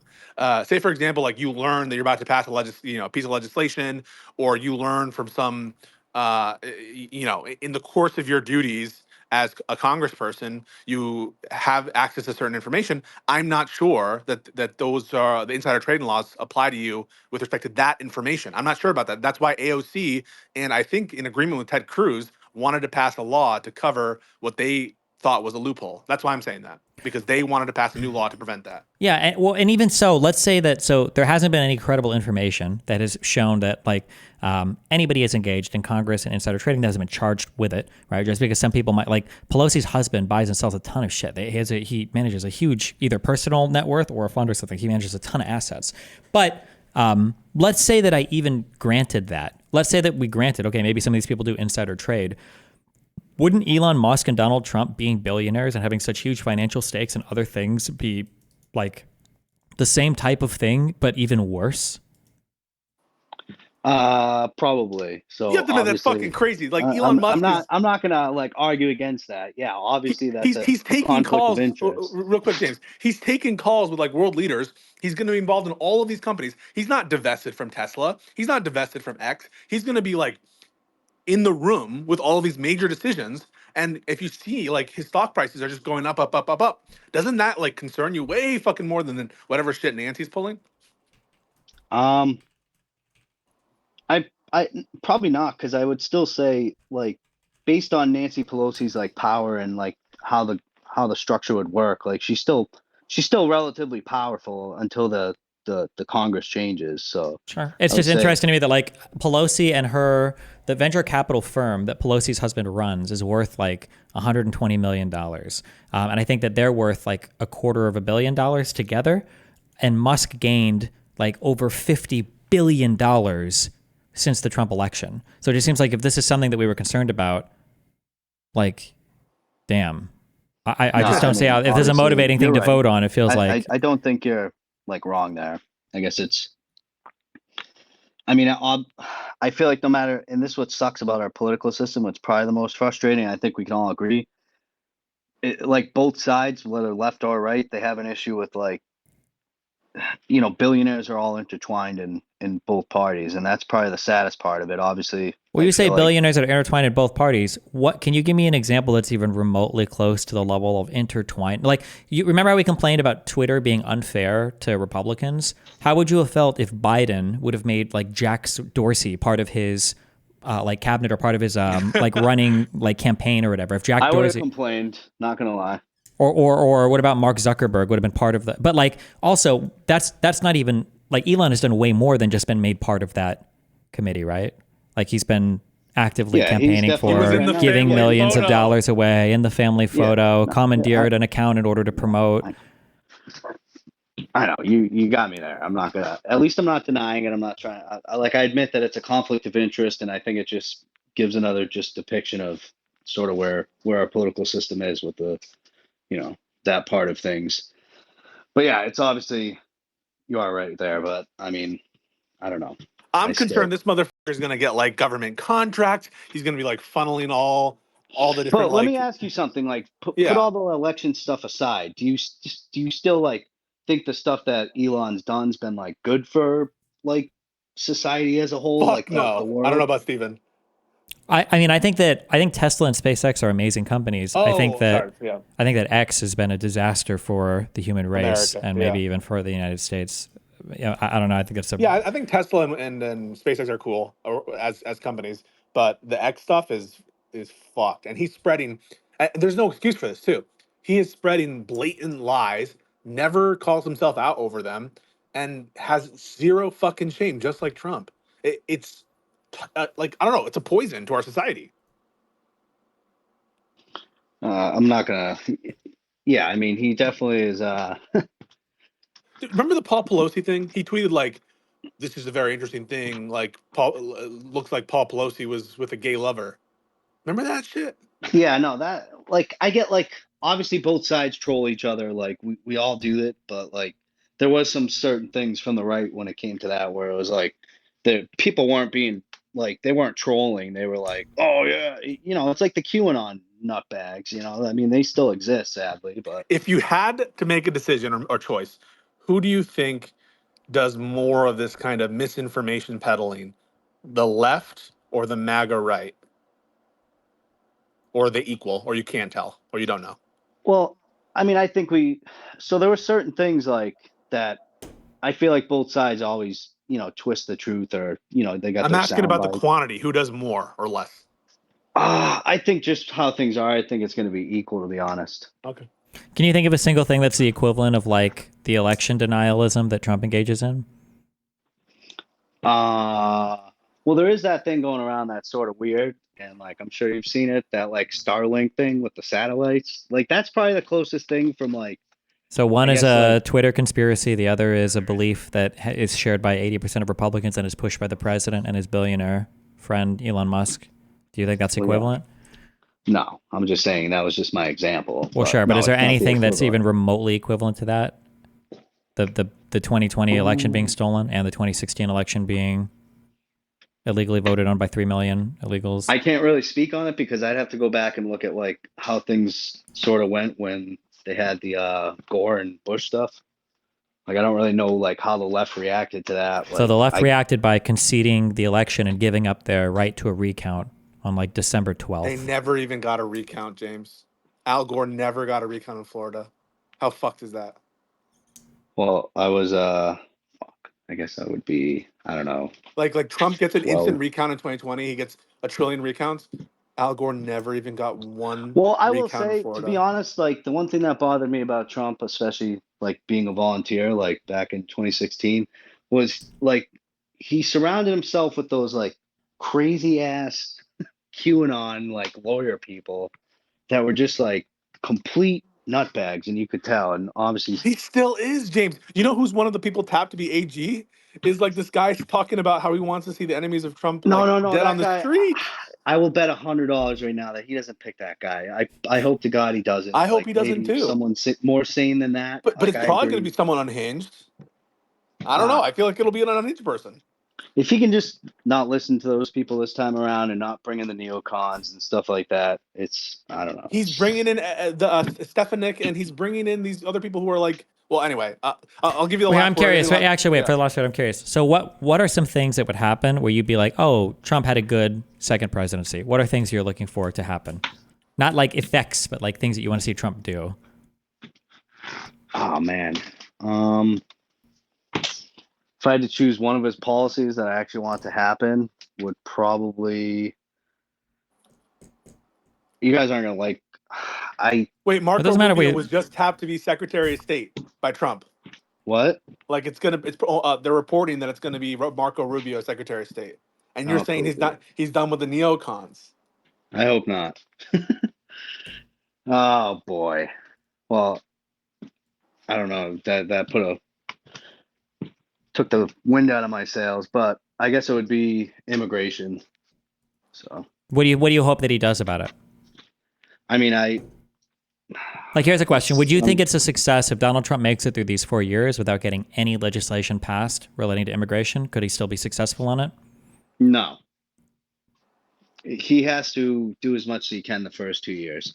Say, for example, like you learn that you're about to pass a piece of legislation, or you learn from some, in the course of your duties as a congressperson, you have access to certain information. I'm not sure that those are the insider trading laws apply to you with respect to that information. I'm not sure about that. That's why AOC, and I think in agreement with Ted Cruz, wanted to pass a law to cover what they thought was a loophole. That's why I'm saying that, because they wanted to pass a new law to prevent that. Yeah, and even so, let's say that there hasn't been any credible information that has shown that anybody is engaged in Congress and insider trading that hasn't been charged with it, right? Just because some people might, like Pelosi's husband buys and sells a ton of shit. He manages a huge either personal net worth or a fund or something. He manages a ton of assets. But let's say that I even granted that. Let's say that we granted, okay, maybe some of these people do insider trade. Wouldn't Elon Musk and Donald Trump being billionaires and having such huge financial stakes and other things be like the same type of thing, but even worse? Probably. So You have to admit that's fucking crazy. Like Elon Musk I'm not gonna like argue against that. Yeah, obviously that's he's taking conflict calls. of interest. Real quick, James. He's taking calls with like world leaders. He's going to be involved in all of these companies. He's not divested from Tesla. He's not divested from X. He's going to be like in the room with all of these major decisions. And if you see like his stock prices are just going up, up, up, up, up, doesn't that like concern you way fucking more than whatever shit Nancy's pulling? I probably not, because I would still say, like, based on Nancy Pelosi's like power and like how the structure would work, like she's still relatively powerful until the Congress changes. So sure, it's just interesting to me that like Pelosi and the venture capital firm that Pelosi's husband runs is worth like $120 million, and I think that they're worth like $250 million together, and Musk gained like over $50 billion since the Trump election. So it just seems like if this is something that we were concerned about, like, damn, I just don't see how, if there's a motivating thing to vote on, it feels like. I don't think you're like wrong there. I guess I mean, I feel like no matter, and this is what sucks about our political system, what's probably the most frustrating, I think we can all agree, like both sides, whether left or right, they have an issue with like, billionaires are all intertwined in both parties, and that's probably the saddest part of it. Obviously, when you say billionaires are intertwined in both parties, what can you give me an example that's even remotely close to the level of intertwined? Like, you remember how we complained about Twitter being unfair to Republicans? How would you have felt if Biden would have made like Jack Dorsey part of his like cabinet or part of his like running like campaign or whatever? If Jack Dorsey, I would have complained, not gonna lie. Or what about Mark Zuckerberg would have been part of that? But like, also, that's not even, like, Elon has done way more than just been made part of that committee, right? Like, he's been actively campaigning for giving millions of dollars away in the family photo, commandeered an account in order to promote. I know, you got me there. I'm not gonna, at least I'm not denying it. I'm not trying, I admit that it's a conflict of interest, and I think it just gives another just depiction of sort of where our political system is with the, that part of things. But yeah, it's obviously, you are right there, but I mean, I don't know. I'm concerned this motherfucker is going to get like government contracts. He's going to be like funneling all the different. But let me ask you something. Like, put all the election stuff aside. Do you still like think the stuff that Elon's done's been like good for like society as a whole? Fuck like no, the world? I don't know about Steven. I mean, I think Tesla and SpaceX are amazing companies. I think that X has been a disaster for the human race, and maybe even for the United States. I don't know. I think it's I think Tesla and SpaceX are cool as companies, but the X stuff is fucked, and he's spreading. There's no excuse for this too. He is spreading blatant lies, never calls himself out over them, and has zero fucking shame, just like Trump. It's like, I don't know. It's a poison to our society. I'm not gonna. Yeah, I mean, he definitely is. Dude, remember the Paul Pelosi thing? He tweeted like, "This is a very interesting thing. Like, looks like Paul Pelosi was with a gay lover." Remember that shit? Yeah, no, that like I get like obviously both sides troll each other. Like we all do it, but like there was some certain things from the right when it came to that where it was like the people weren't being like they weren't trolling. They were like, oh yeah, it's like the QAnon nutbags. I mean, they still exist, sadly. But if you had to make a decision or choice, who do you think does more of this kind of misinformation peddling, the left or the MAGA right? Or they equal, or you can't tell, or you don't know? Well, I mean, I think so there were certain things like that. I feel like both sides always, twist the truth, or they got. I'm asking about the quantity. Who does more or less? I think just how things are, I think it's going to be equal, to be honest. Okay. Can you think of a single thing that's the equivalent of like the election denialism that Trump engages in? Well, there is that thing going around that's sort of weird, and like I'm sure you've seen it, that like Starlink thing with the satellites. Like that's probably the closest thing from like, So one I is guess, a like, Twitter conspiracy. The other is a belief that is shared by 80% of Republicans and is pushed by the president and his billionaire friend, Elon Musk. Do you think that's Well, yeah. equivalent? No, I'm just saying that was just my example. Well, sure. But no, is there it's not the anything that's equivalent. even remotely equivalent to that? The 2020 election being stolen and the 2016 election being illegally voted on by 3 million illegals? I can't really speak on it because I'd have to go back and look at like how things sort of went when they had the Gore and Bush stuff. Like I don't really know like how the left reacted to that. So Like the left reacted by conceding the election and giving up their right to a recount on like December 12th. They never even got a recount, James. Al Gore never got a recount in Florida. How fucked is that? Well, I was fuck. I guess that would be, I don't know, Like Trump gets an 12. instant recount in 2020. He gets a trillion recounts. Al Gore never even got one Well, I will recount in say, to be Florida. honest, like the one thing that bothered me about Trump, especially like being a volunteer, like back in 2016, was like he surrounded himself with those like crazy ass QAnon like lawyer people that were just like complete nutbags, and you could tell. And obviously, He still is, James. You know who's one of the people tapped to be AG? Is like this guy talking about how he wants to see the enemies of Trump like no, dead on that the guy. street. I will bet $100 right now that he doesn't pick that guy. I hope to God he doesn't. I hope Like he doesn't maybe too. someone more sane than that. But Like it's I probably going to agree. be someone unhinged. I don't know. Uh, I feel like it'll be an unhinged person. if he can just not listen to those people this time around and not bring in the neocons and stuff like that, it's I don't know. He's bringing in the Stefanik, and he's bringing in these other people who are like. Well, anyway, I'll give you the Wait, last I'm word. curious. Any Actually, wait, yeah. for the last word, I'm curious. So what are some things that would happen where you'd be like, oh, Trump had a good second presidency? What are things you're looking for to happen? Not like effects, but like things that you want to see Trump do. Oh man. If I had to choose one of his policies that I actually want to happen, would probably, you guys aren't gonna like. Wait, It Marco doesn't matter. Rubio was just tapped to be Secretary of State by Trump. What? Like they're reporting that it's gonna be Marco Rubio, Secretary of State, and you're Oh, saying he's poo-poo. not. He's done with the neocons. I hope not. Oh boy. Well, I don't know. That took the wind out of my sails, but I guess it would be immigration. So What do you hope that he does about it? I mean, Like, here's a question. Would you think it's a success if Donald Trump makes it through these 4 years without getting any legislation passed relating to immigration? Could he still be successful on it? no. He has to do as much as he can the first 2 years.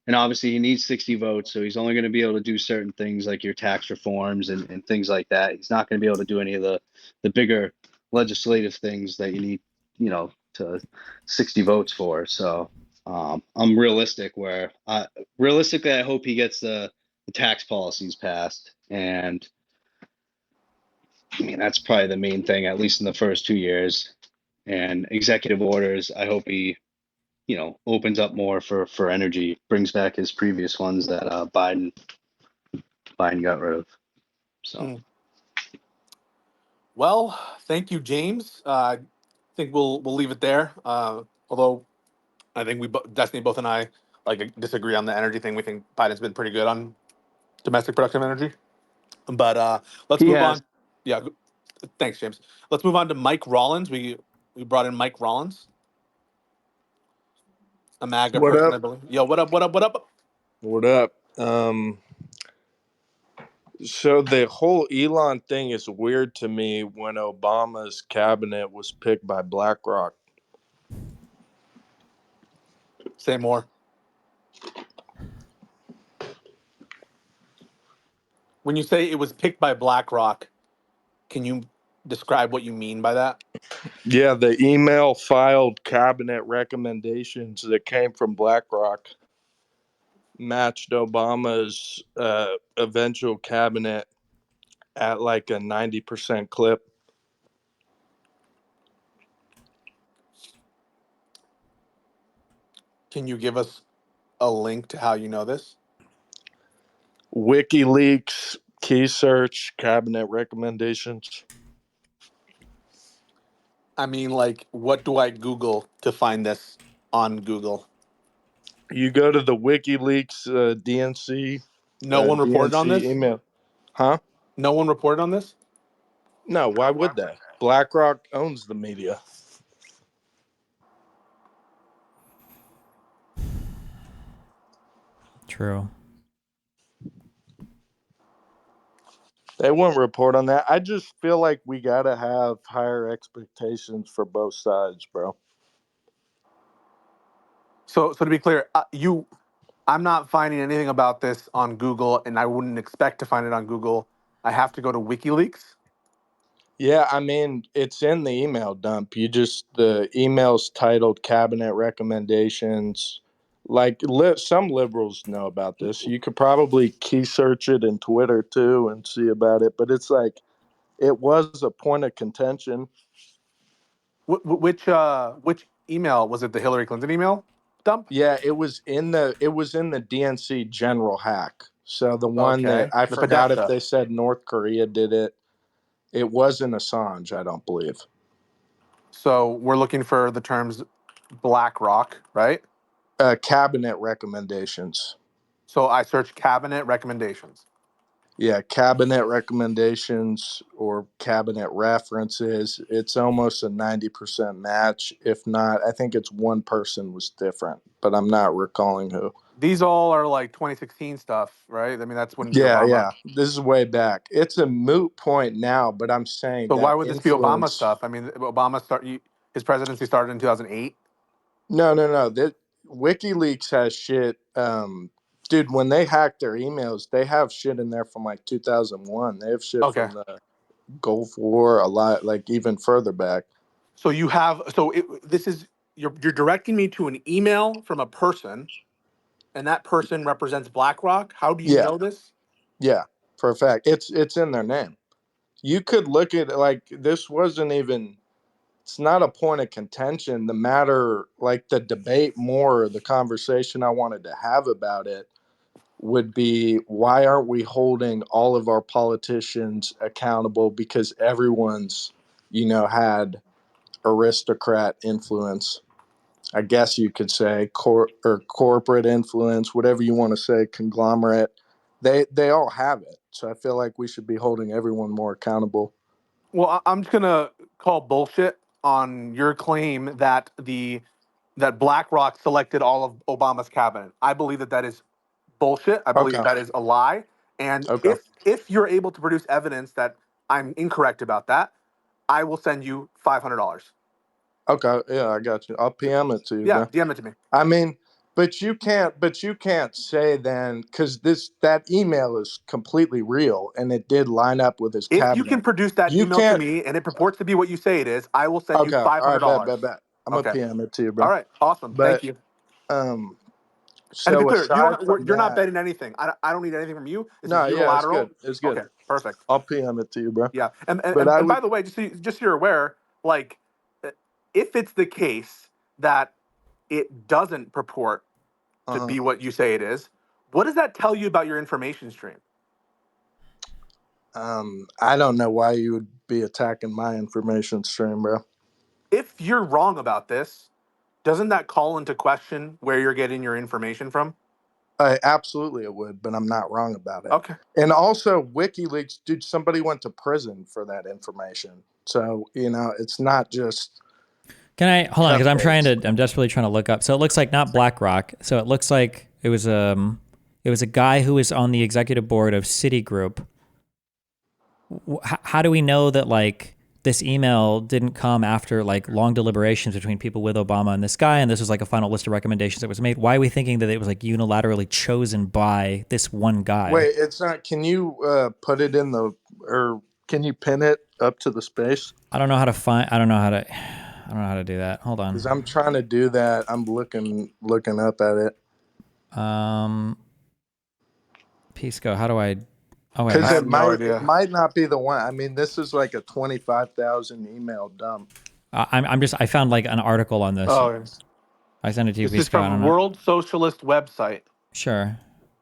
And obviously he needs 60 votes, so he's only going to be able to do certain things like your tax reforms and things like that. He's not going to be able to do any of the bigger legislative things that you need, to 60 votes for. So I'm realistic realistically, I hope he gets the tax policies passed. And I mean, that's probably the main thing, at least in the first 2 years. And executive orders, I hope he opens up more for energy, brings back his previous ones that Biden got rid of. So Well, thank you, James. I think we'll leave it there. Although I think Destiny, both and I, like disagree on the energy thing. We think Biden's been pretty good on domestic production of energy. But let's he move has. on. Yeah, thanks, James. Let's move on to Mike Rollins. We brought in Mike Rollins, a MAGA What person, I up? believe. Yo, what up? What up? What up? What up? So the whole Elon thing is weird to me when Obama's cabinet was picked by BlackRock. Say more. When you say it was picked by BlackRock, can you describe what you mean by that? Yeah, the email filed cabinet recommendations that came from BlackRock matched Obama's eventual cabinet at like a 90% clip. Can you give us a link to how you know this? WikiLeaks, key search, cabinet recommendations. I mean, like, what do I Google to find this on Google? You go to the WikiLeaks No one reported on DNC this? email. Huh? No one reported on this? No, why would they? BlackRock owns the media. True. They wouldn't report on that. I just feel like we gotta have higher expectations for both sides, bro. So to be clear, I'm not finding anything about this on Google, and I wouldn't expect to find it on Google. I have to go to WikiLeaks. Yeah, I mean, it's in the email dump. The email's titled cabinet recommendations. Like some liberals know about this. You could probably key search it in Twitter too and see about it. But it's like it was a point of contention. Which email was it? The Hillary Clinton email dump? Yeah, it was in the DNC general hack. So the one that Okay, I the forgot if Podesta. they said North Korea did it. It wasn't Assange, I don't believe. So we're looking for the terms BlackRock, right? Cabinet recommendations. So I search cabinet recommendations. Yeah, cabinet recommendations or cabinet references. It's almost a 90% match. If not, I think it's one person was different, but I'm not recalling who. These all are like 2016 stuff, right? I mean, that's when the Yeah, Obama. yeah. This is way back. It's a moot point now, but I'm saying So why that would this be Obama influence. stuff? I mean, his presidency started in 2008. No. That WikiLeaks has shit. Dude, when they hack their emails, they have shit in there from like 2001. They have shit Okay. from the Gulf War, a lot, like even further back. So this is you're directing me to an email from a person, and that person represents BlackRock. How do you Yeah, know this? yeah, for a fact. It's in their name. You could look at it like this wasn't even. It's not a point of contention. The matter, like the debate, more the conversation I wanted to have about it would be why aren't we holding all of our politicians accountable because everyone's, had aristocrat influence. I guess you could say or corporate influence, whatever you want to say, conglomerate. They all have it. So I feel like we should be holding everyone more accountable. Well, I'm just gonna call bullshit on your claim that BlackRock selected all of Obama's cabinet. I believe that is bullshit. I believe Okay. that is a lie. And Okay. if you're able to produce evidence that I'm incorrect about that, I will send you $500. Okay. Yeah, I got you. I'll PM it to you, Yeah, bro. DM it to me. I mean, but you can't say then because that email is completely real and it did line up with his If you cabinet. can produce that You email to can't. me and it purports to be what you say it is, I will send you Okay. All right. Bet. $500. I'm gonna Okay. PM it to you, All bro. right. Awesome. Thank But you. um, And to be so clear, aside from you're not that, betting anything. I don't need anything from you. This is no, yeah, it's good. unilateral. It's good. Okay. Perfect. I'll PM it to you, bro. Yeah. And and, But and I and would. by the way, just so you're aware, like, if it's the case that it doesn't purport to Uh-huh. be what you say it is, what does that tell you about your information stream? I don't know why you would be attacking my information stream, bro. If you're wrong about this, doesn't that call into question where you're getting your information from? Absolutely, it would, but I'm not wrong about it. Okay. And also, WikiLeaks, dude, somebody went to prison for that information. So it's not just Can I hold on? Because cupcakes. I'm desperately trying to look up. So it looks like not BlackRock. So it looks like it was a guy who was on the executive board of Citigroup. How do we know that like this email didn't come after like long deliberations between people with Obama and this guy, and this was like a final list of recommendations that was made? Why are we thinking that it was like unilaterally chosen by this one guy? Wait, it's not. Can you put it in or can you pin it up to the space? I don't know how to do that. Hold Because on. I'm trying to do that. I'm looking up at it. Pisco, how do I? Oh wait, Because I have no it idea. might not be the one. I mean, this is like a 25,000 email dump. I found like an article on this. Oh, I sent it to you, This is Pisco. I don't from know. World Socialist website. Sure.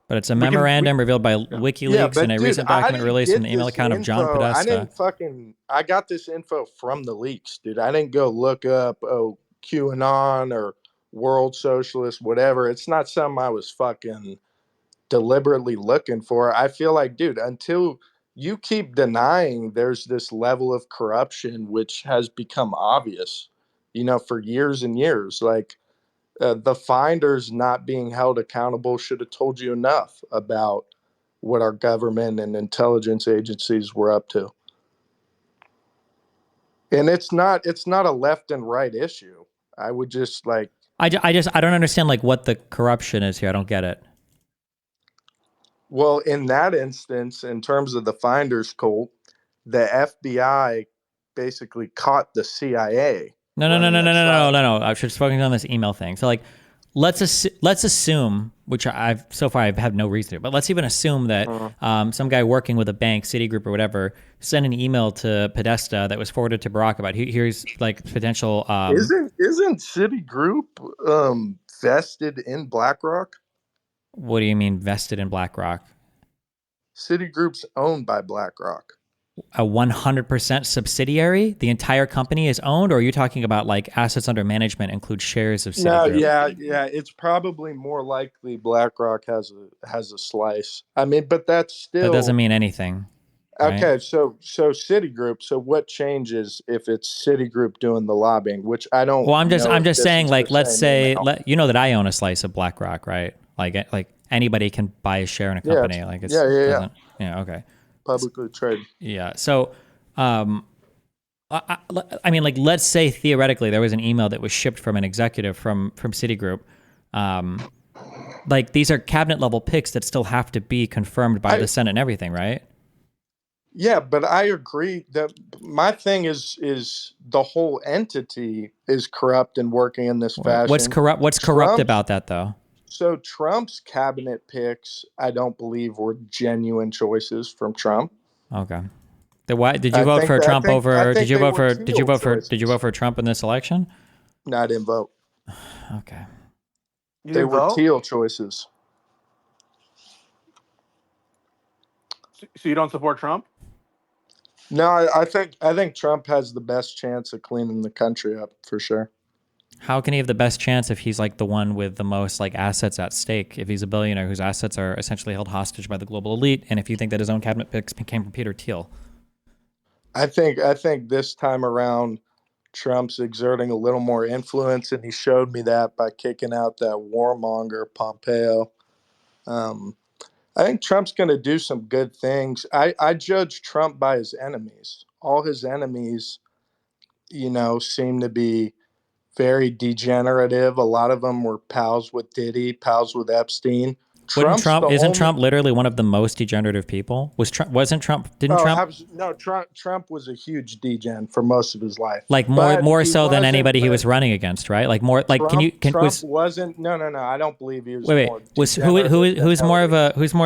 But it's a We can memorandum revealed by Yeah, WikiLeaks and but a dude, recent I document didn't released from get the email this account of John info. Podesta. I got this info from the leaks, dude. I didn't go look up QAnon or World Socialist, whatever. It's not something I was fucking deliberately looking for. I feel like, dude, until you keep denying there's this level of corruption which has become obvious, for years and years, like the finders not being held accountable should have told you enough about what our government and intelligence agencies were up to. And it's not a left and right issue. I would just like, I don't understand like what the corruption is here. I don't get it. well, in that instance, in terms of the finders cult, the FBI basically caught the CIA running a trial. No. I should focus on this email thing. So like, let's assume, which I've so far I've had no reason to, but let's even assume that some guy working with a bank, Citigroup or whatever, sent an email to Podesta that was forwarded to Barack about here's like potential. Isn't Citigroup vested in BlackRock? What do you mean vested in BlackRock? Citigroup's owned by BlackRock. A 100% subsidiary? The entire company is owned, or are you talking about like assets under management include shares of Citigroup? No, yeah. It's probably more likely BlackRock has a slice. I mean, but that's still That doesn't mean anything. Right? okay. So Citigroup. So what changes if it's Citigroup doing the lobbying? Which I don't. Well, I'm just know if saying, is like, the let's same say, email. you know that I own a slice of BlackRock, right? Like anybody can buy a share in a company. Like it's doesn't. Yeah. Okay. Publicly traded. Yeah. So, I mean, like, let's say theoretically there was an email that was shipped from an executive from Citigroup. Like these are cabinet level picks that still have to be confirmed by the Senate and everything, right? Yeah, but I agree that my thing is the whole entity is corrupt and working in this fashion. What's corrupt about that, though? So Trump's cabinet picks, I don't believe, were genuine choices from Trump. Okay. Why did you vote for Trump over? Did you vote for Trump in this election? No, I didn't vote. Okay. They were teal choices. So you don't support Trump? No, I think Trump has the best chance of cleaning the country up for sure. How can he have the best chance if he's like the one with the most like assets at stake? If he's a billionaire whose assets are essentially held hostage by the global elite, and if you think that his own cabinet picks came from Peter Thiel? I think this time around, Trump's exerting a little more influence, and he showed me that by kicking out that warmonger Pompeo. I think Trump's going to do some good things. I judge Trump by his enemies. All his enemies, seem to be very degenerative. A lot of them were pals with Diddy, pals with Epstein. Isn't Trump literally one of the most degenerative people? Wasn't Trump? Didn't Trump? No, Trump was a huge degen for most of his life. Like more so than anybody he was running against, right? Like more like Trump wasn't. No. I don't believe he was. Who's more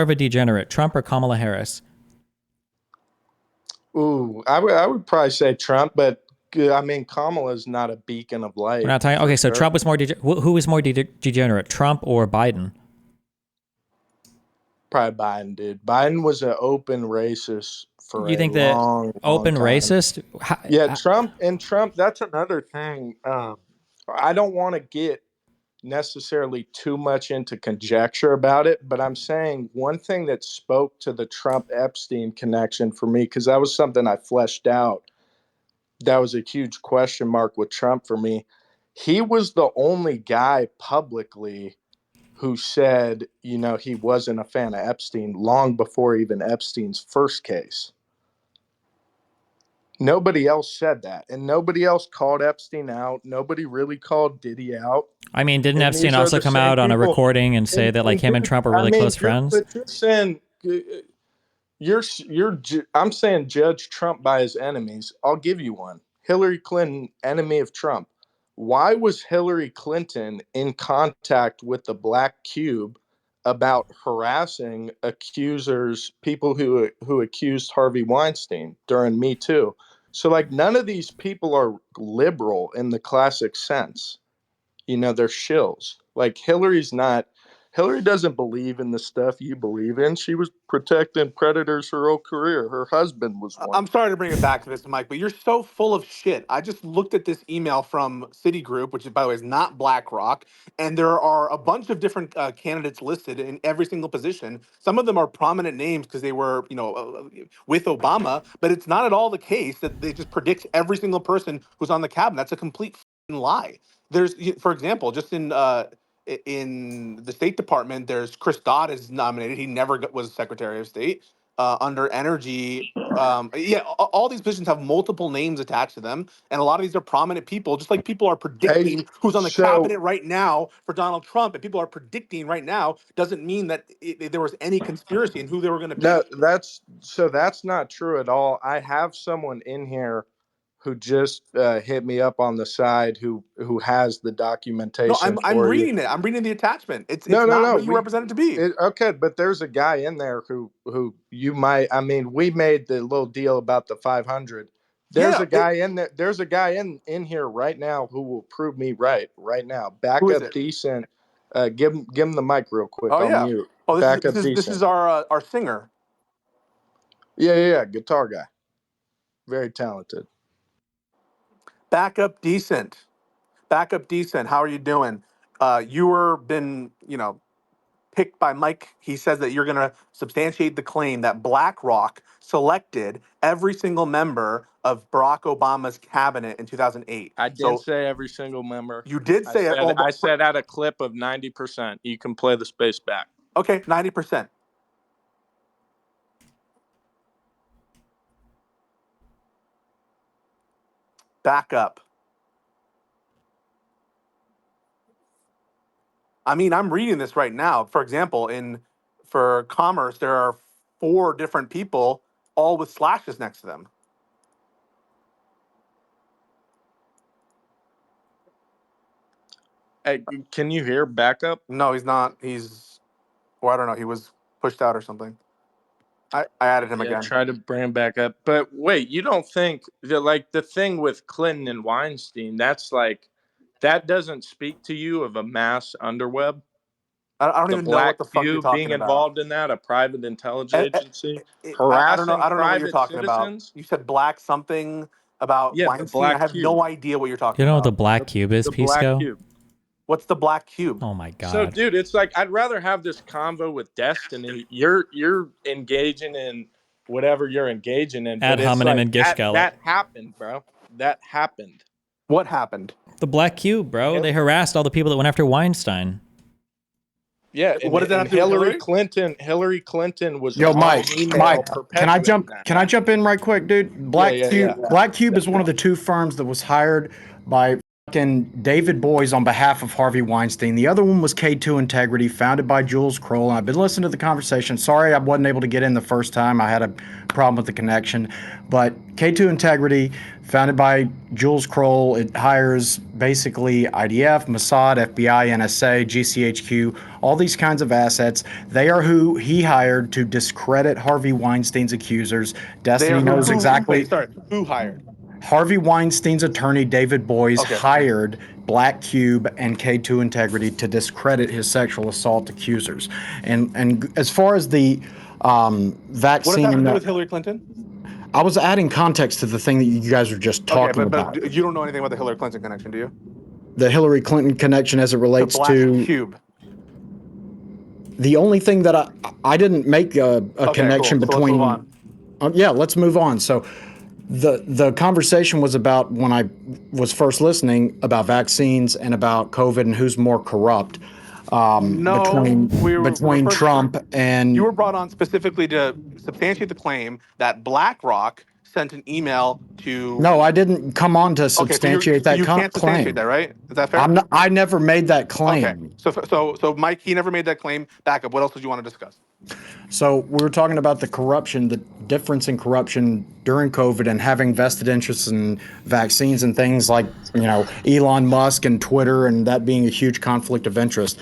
of a degenerate, Trump or Kamala Harris? Ooh, I would probably say Trump, but I mean Kamala's not a beacon of light. We're not talking. Okay, so sure. Trump was more. Who was more degenerate, Trump or Biden? Probably Biden, dude. Biden was an open racist for you think long, that open time. Racist? Yeah, Trump. That's another thing. I don't want to get necessarily too much into conjecture about it, but I'm saying one thing that spoke to the Trump Epstein connection for me, because that was something I fleshed out. That was a huge question mark with Trump for me. He was the only guy publicly who said, he wasn't a fan of Epstein long before even Epstein's first case. Nobody else said that. And nobody else called Epstein out. Nobody really called Diddy out. I mean, didn't Epstein also come out on a recording and say that like him and Trump are really close friends? But you're saying, I'm saying judge Trump by his enemies. I'll give you one. Hillary Clinton, enemy of Trump. Why was Hillary Clinton in contact with the Black Cube about harassing accusers, people who accused Harvey Weinstein during Me Too? So like none of these people are liberal in the classic sense. they're shills. Like Hillary doesn't believe in the stuff you believe in. She was protecting predators her whole career. Her husband was one. I'm sorry to bring it back to this, Mike, but you're so full of shit. I just looked at this email from Citigroup, which, by the way, is not BlackRock, and there are a bunch of different candidates listed in every single position. Some of them are prominent names because they were, with Obama, but it's not at all the case that they just predict every single person who's on the cabinet. That's a complete lie. For example, just in the State Department, there's Chris Dodd is nominated. He never was Secretary of State. Under energy, all these positions have multiple names attached to them, and a lot of these are prominent people. Just like people are Hey, predicting who's on the so cabinet right now for Donald Trump, and people are predicting right now, doesn't mean that there was any conspiracy in who they were going to no, pick. that's not true at all. I have someone in here who just hit me up on the side who has the No, documentation I'm for you. reading it. I'm reading the attachment. It's No, no, not no. what you represent it to be. Okay, but there's a guy in there who you might. I mean, we made the little deal about the 500. There's Yeah. a guy in there. There's a guy in here right now who will prove me right now. Back Who is up it? decent. Give him the mic real quick. Oh I'll yeah. mute. Oh, this is Back this up is this is decent. our singer. Yeah. Guitar guy. Very talented. Backup decent. Backup decent. How are you doing? You were been picked by Mike. He says that you're going to substantiate the claim that BlackRock selected every single member of Barack Obama's cabinet in 2008. I didn't So say every single member. you did I say it. said Oh, I said at a clip of 90%. You can play the space back. okay, 90%. Back up. I mean, I'm reading this right now. For example, for commerce, there are 4 different people, all with slashes next to them. Hey, can you hear backup? No, he's not. Well, I don't know. He was pushed out or something. I added him Yeah, again. try to bring him back up. But wait, you don't think that the thing with Clinton and Weinstein, that doesn't speak to you of a mass underweb? I don't The even know what Black the fuck you're Cube being talking about. involved in that, a private intelligence I, agency I don't know. harassing I don't know what you're private talking about. citizens? You said black something about Yeah, the Weinstein. I Black have Cube. no idea what you're talking You know what the about. black cube is, The Black Pisco? Cube. What's the black cube? Oh my So, god. dude, it's like I'd rather have this convo with Destiny. You're engaging in whatever you're engaging in, Ad but it's hominem like and gish gallop. that happened, bro. That happened. What happened? The black cube, bro. Yep. They harassed all the people that went after Weinstein. Yeah, What does that have to do with Hillary Clinton was Yo, on Mike, email can I perpetuating that. jump in right quick, dude? Yeah. Black Cube is one of the 2 firms that was hired by fucking David Boies on behalf of Harvey Weinstein. The other one was K2 Integrity, founded by Jules Kroll. And I've been listening to the conversation. Sorry I wasn't able to get in the first time. I had a problem with the connection. But K2 Integrity, founded by Jules Kroll, it hires basically IDF, Mossad, FBI, NSA, GCHQ, all these kinds of assets. They are who he hired to discredit Harvey Weinstein's accusers. They are Destiny knows exactly. Wait, sorry. Who hired? Harvey Weinstein's attorney, David Boies, Okay. hired Black Cube and K2 Integrity to discredit his sexual assault accusers. And as far as the What does vaccine, that have to do with Hillary Clinton? I was adding context to the thing that you guys were just talking Okay, about. but you don't know anything about the Hillary Clinton connection, do you? The Hillary Clinton connection as it The relates black to cube. the only thing that I didn't make a connection cool. So between. let's move on. Yeah, let's move on. So the conversation was about, when I was first listening, about vaccines and about COVID and who's more corrupt between Trump and. You were brought on specifically to substantiate the claim that BlackRock sent an email to. No, I didn't come on to Okay, substantiate so you that can't substantiate claim. that, right? Is that fair? I never made that claim. Okay, so Mike, he never made that claim. Back up. What else did you want to discuss? So we were talking about the corruption, the difference in corruption during COVID and having vested interests in vaccines and things like, Elon Musk and Twitter, and that being a huge conflict of interest.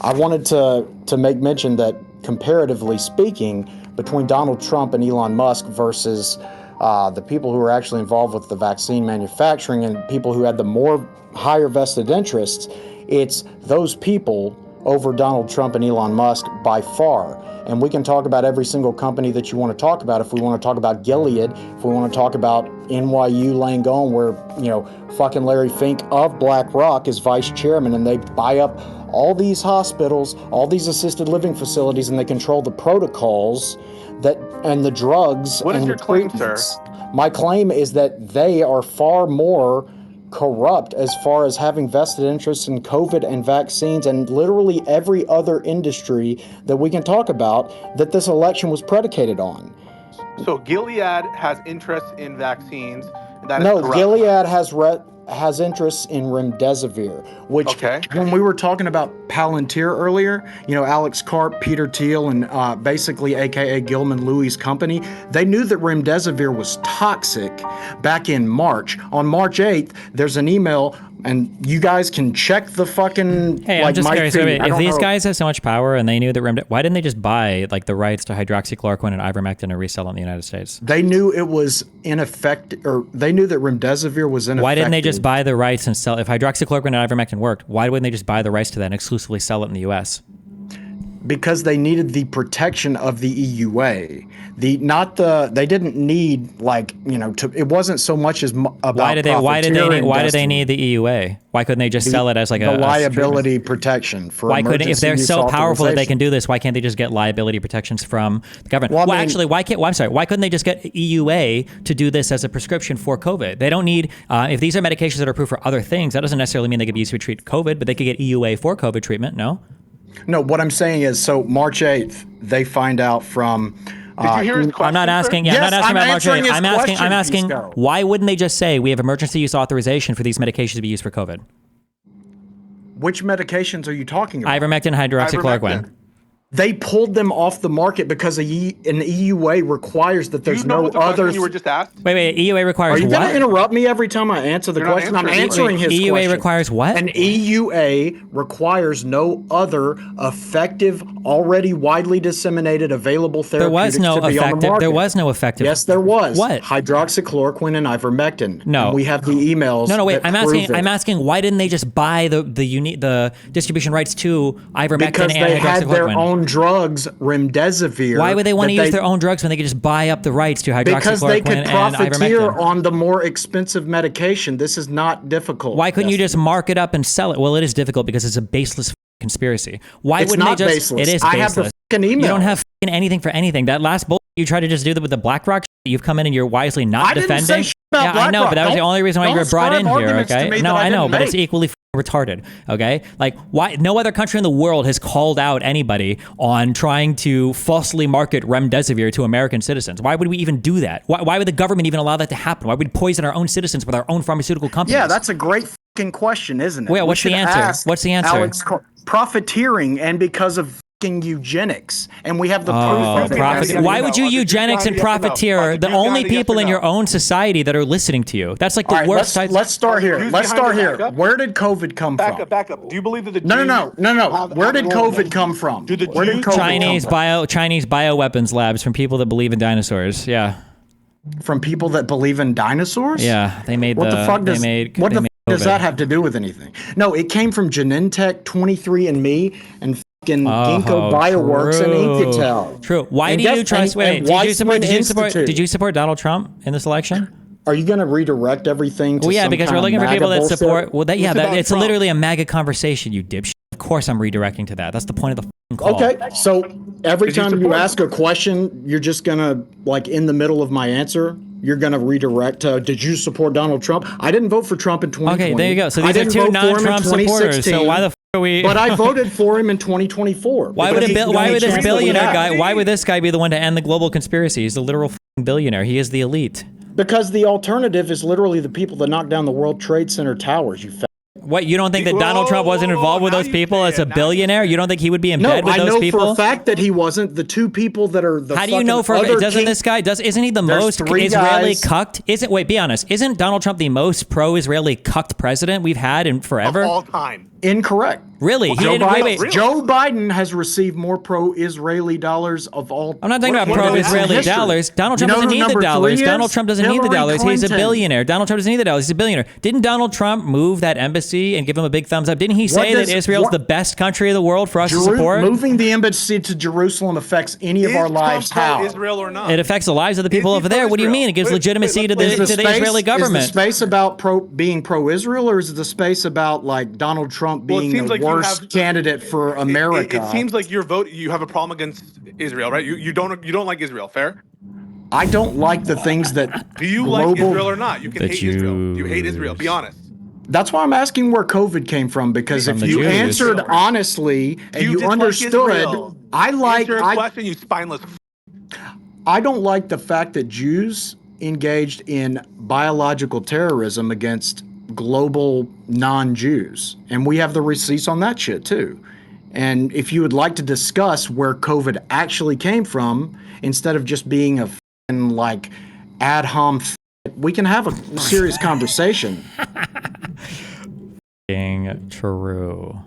I wanted to make mention that, comparatively speaking, between Donald Trump and Elon Musk versus the people who were actually involved with the vaccine manufacturing and people who had the higher vested interests, It's those people over Donald Trump and Elon Musk by far. And we can talk about every single company that you want to talk about. If we want to talk about Gilead, if we want to talk about NYU Langone, where, fucking Larry Fink of BlackRock is vice chairman, and they buy up all these hospitals, all these assisted living facilities, and they control the protocols and the drugs. What is and your the claim, treatments. sir? My claim is that they are far more corrupt as far as having vested interests in COVID and vaccines and literally every other industry that we can talk about that this election was predicated on. So Gilead has interests in vaccines, and that is No, corrupt. Gilead has interests in remdesivir, which Okay. when we were talking about Palantir earlier, Alex Karp, Peter Thiel, and basically AKA Gilman Louis' company, they knew that remdesivir was toxic back in March. On March 8th, there's an email, and you guys can check the fucking Hey, I'm just my curious. feed. If these guys have so much power and they knew that why didn't they just buy the rights to hydroxychloroquine and ivermectin and resell it in the United States? They knew it was ineffective, or they knew that remdesivir was ineffective. Why didn't they just buy the rights and sell? If hydroxychloroquine and ivermectin worked, why wouldn't they just buy the rights to that and exclusively sell it in the U.S.? Because they needed the protection of the EUA. They didn't need it wasn't so much as about Why did they need the EUA? Why couldn't they just sell it as the liability protection for why couldn't, if they're so powerful that they can do this, why can't they just get liability protections from the government? Why couldn't they just get EUA to do this as a prescription for COVID? They don't need, if these are medications that are approved for other things, that doesn't necessarily mean they could be used to treat COVID, but they could get EUA for COVID treatment, no? No, what I'm saying is, so March 8th, they find out from... Did you hear his question? I'm not asking. Yeah, Yes, I'm not asking about March 8th. I'm asking. Pisco. Why wouldn't they just say we have emergency use authorization for these medications to be used for COVID? Which medications are you talking about? Ivermectin, hydroxychloroquine. Ivermectin. They pulled them off the market because an EUA requires that there's no what the question others. you were just asked? Wait. EUA requires Are you what? going to interrupt me every time I answer the You're not question? I'm answering. answering his EUA question. requires what? An EUA requires no other effective, already widely disseminated, available therapeutics to be on the market. There was no effective. Yes, there was. What? Hydroxychloroquine and ivermectin. No. And we have the emails. No, wait. that I'm prove asking. it. I'm asking. Why didn't they just buy the distribution rights to ivermectin Because and they had their hydroxychloroquine? own drugs, remdesivir. Why would they want to use their own drugs when they could just buy up the rights to hydroxychloroquine Because they could and profiteer ivermectin? on the more expensive medication. This is not difficult. Why couldn't you just mark it up and sell it? Well, it is difficult because it's a baseless conspiracy. Why It's wouldn't not they just? baseless. It is I baseless. have the fucking email. You don't have anything for anything. That last bull you tried to just do that with the BlackRock. You've come in and you're wisely not I didn't defending. say shit about Yeah, I know, BlackRock. but that was the Don't- only reason why you don't were brought in ascribe here. arguments to Okay? me No, that I I know, didn't but it's make. equally retarded. Okay, like why? No other country in the world has called out anybody on trying to falsely market remdesivir to American citizens. Why would we even do that? Why would the government even allow that to happen? Why would we poison our own citizens with our own pharmaceutical companies? Yeah, that's a great fucking question, isn't it? Well, We what's the should answer? ask What's the answer? Alex, profiteering and because of fucking eugenics, and we have the proof of it. profit- Why would you eugenics and profiteer the only people in your own society that are listening to you? That's like the All right, worst. let's start here. Who's Let's behind start the here. backup? Where did COVID come from? Back up. Do you believe that the No. Jews Where did have a role COVID in- come from? Do the Where did Jews- COVID Chinese bioweapons labs from people that believe in dinosaurs. Yeah, from people that believe in dinosaurs? yeah. They made What the fuck does does that have to do with anything? No, it came from Genentech, 23andMe, and fucking Ginkgo Bioworks and Incatel. True. Why And do you guess- trust? and Wait, did you Weizmann Institute. support Donald Trump in this election? Are you going to redirect everything to Well, yeah, some because kind we're of looking for MAGA people that bullshit? support. Well, that, yeah, It's about it's Trump. literally a MAGA conversation. You dipshit. Of course, I'm redirecting to that. That's the point of the f***ing call. Okay, so every Did you time you support- ask a question, you're just gonna, like, in the middle of my answer, you're gonna redirect to, did you support Donald Trump? I didn't vote for Trump in 2020. Okay, there you go. So I these are didn't two vote for him in non-Trump supporters. So 2016, why the f*** are we? But I voted for him in 2024. Why would because he's the only this chance that we billionaire have. guy? Why would this guy be the one to end the global conspiracy? He's the literal f***ing billionaire. He is the elite. Because the alternative is literally the people that knocked down the World Trade Center towers, you fat. What, you don't think that Donald Trump wasn't involved with now those you people say as it. a Now you billionaire? You don't think he would be in No, bed with I those know people? for a fact that he wasn't. The two people that are the How do you fucking know for other doesn't king- this guy isn't he the There's most three Israeli guys- cucked? Wait, be honest. Isn't Donald Trump the most pro-Israeli cucked president we've had in forever? Of all time. Incorrect. Really? He Joe didn't. Biden, Wait. Joe Biden has received more pro-Israeli dollars of all. I'm not talking about What about pro-Israeli history. dollars. Donald Trump You know doesn't who need the number dollars. 3 Donald is? Trump doesn't need the Hillary dollars. He's a Clinton. billionaire. Donald Trump doesn't need the dollars. He's a billionaire. Didn't Donald Trump move that embassy and give him a big thumbs up? Didn't he say that Israel's the best country of the world for us to support? Moving the embassy to Jerusalem affects any of our lives. Trump How? Israel or not? It affects the lives of the people over there. What do you mean? It gives legitimacy to the Israeli government. Is the space about being pro-Israel, or is the space about like Donald Trump being the worst candidate for America? It seems like your vote. You have a problem against Israel, right? You don't like Israel. Fair. I don't like the things that. Do you like Israel or not? You can hate Israel. Do you hate Israel? Be honest. That's why I'm asking where COVID came from, because if you answered honestly and you understood, Answer a question, you spineless. I don't like the fact that Jews engaged in biological terrorism against global non-Jews, and we have the receipts on that shit too. And if you would like to discuss where COVID actually came from, instead of just being a like ad hom, we can have a serious conversation. True.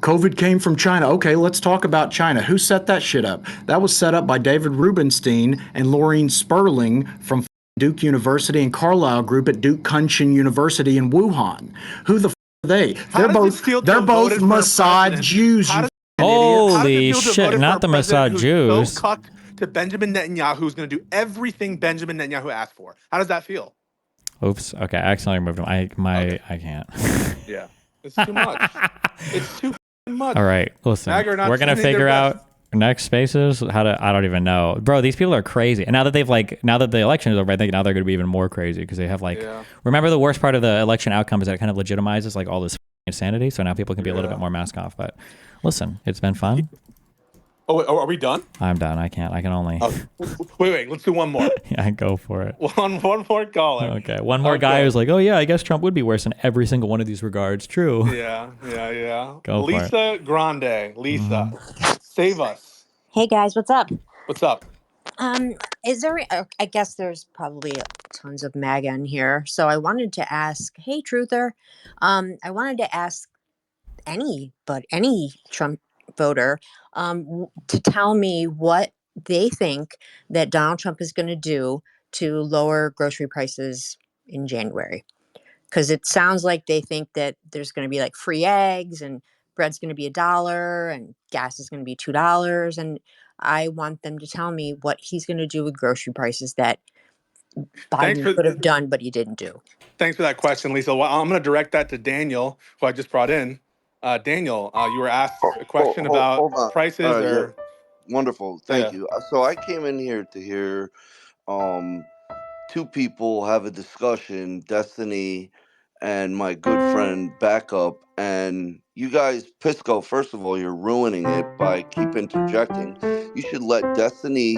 COVID came from China. Okay, let's talk about China. Who set that shit up? That was set up by David Rubenstein and Laureen Sperling from Duke University and Carlyle Group at Duke Kunshan University in Wuhan. Who the are they? They're both Mossad Jews. Holy shit! Not the Mossad Jews. So cucked to Benjamin Netanyahu, who's going to do everything Benjamin Netanyahu asked for. How does that feel? Oops. Okay, I accidentally removed him. I can't. Yeah, it's too much. It's too much. All right, listen. We're gonna figure out next spaces how to. I don't even know, bro. These people are crazy. And now that now that the election is over, I think now they're gonna be even more crazy because they have Remember, the worst part of the election outcome is that it kind of legitimizes like all this insanity. So now people can be a little bit more mask off. But listen, it's been fun. Oh, are we done? I'm done. I can't. I can only. Wait. Let's do one more. Yeah, go for it. One more caller. Okay. One more guy who's like, oh yeah, I guess Trump would be worse in every single one of these regards. True. Yeah. Go for it. Lisa Grande. Lisa, save us. Hey guys, what's up? What's up? Is there? I guess there's probably tons of MAGA in here. So I wanted to ask, hey Truther, I wanted to ask any Trump voter to tell me what they think that Donald Trump is going to do to lower grocery prices in January. Because it sounds like they think that there's going to be like free eggs and bread's going to be $1 and gas is going to be $2. And I want them to tell me what he's going to do with grocery prices that Biden could have done, but he didn't do. Thanks for that question, Lisa. Well, I'm going to direct that to Daniel, who I just brought in. Daniel, you were asked a question about prices or... Yeah. Wonderful. Thank you. So I came in here to hear two people have a discussion, Destiny and my good friend Backup. And you guys, Pisco, first of all, you're ruining it by keep interjecting. You should let Destiny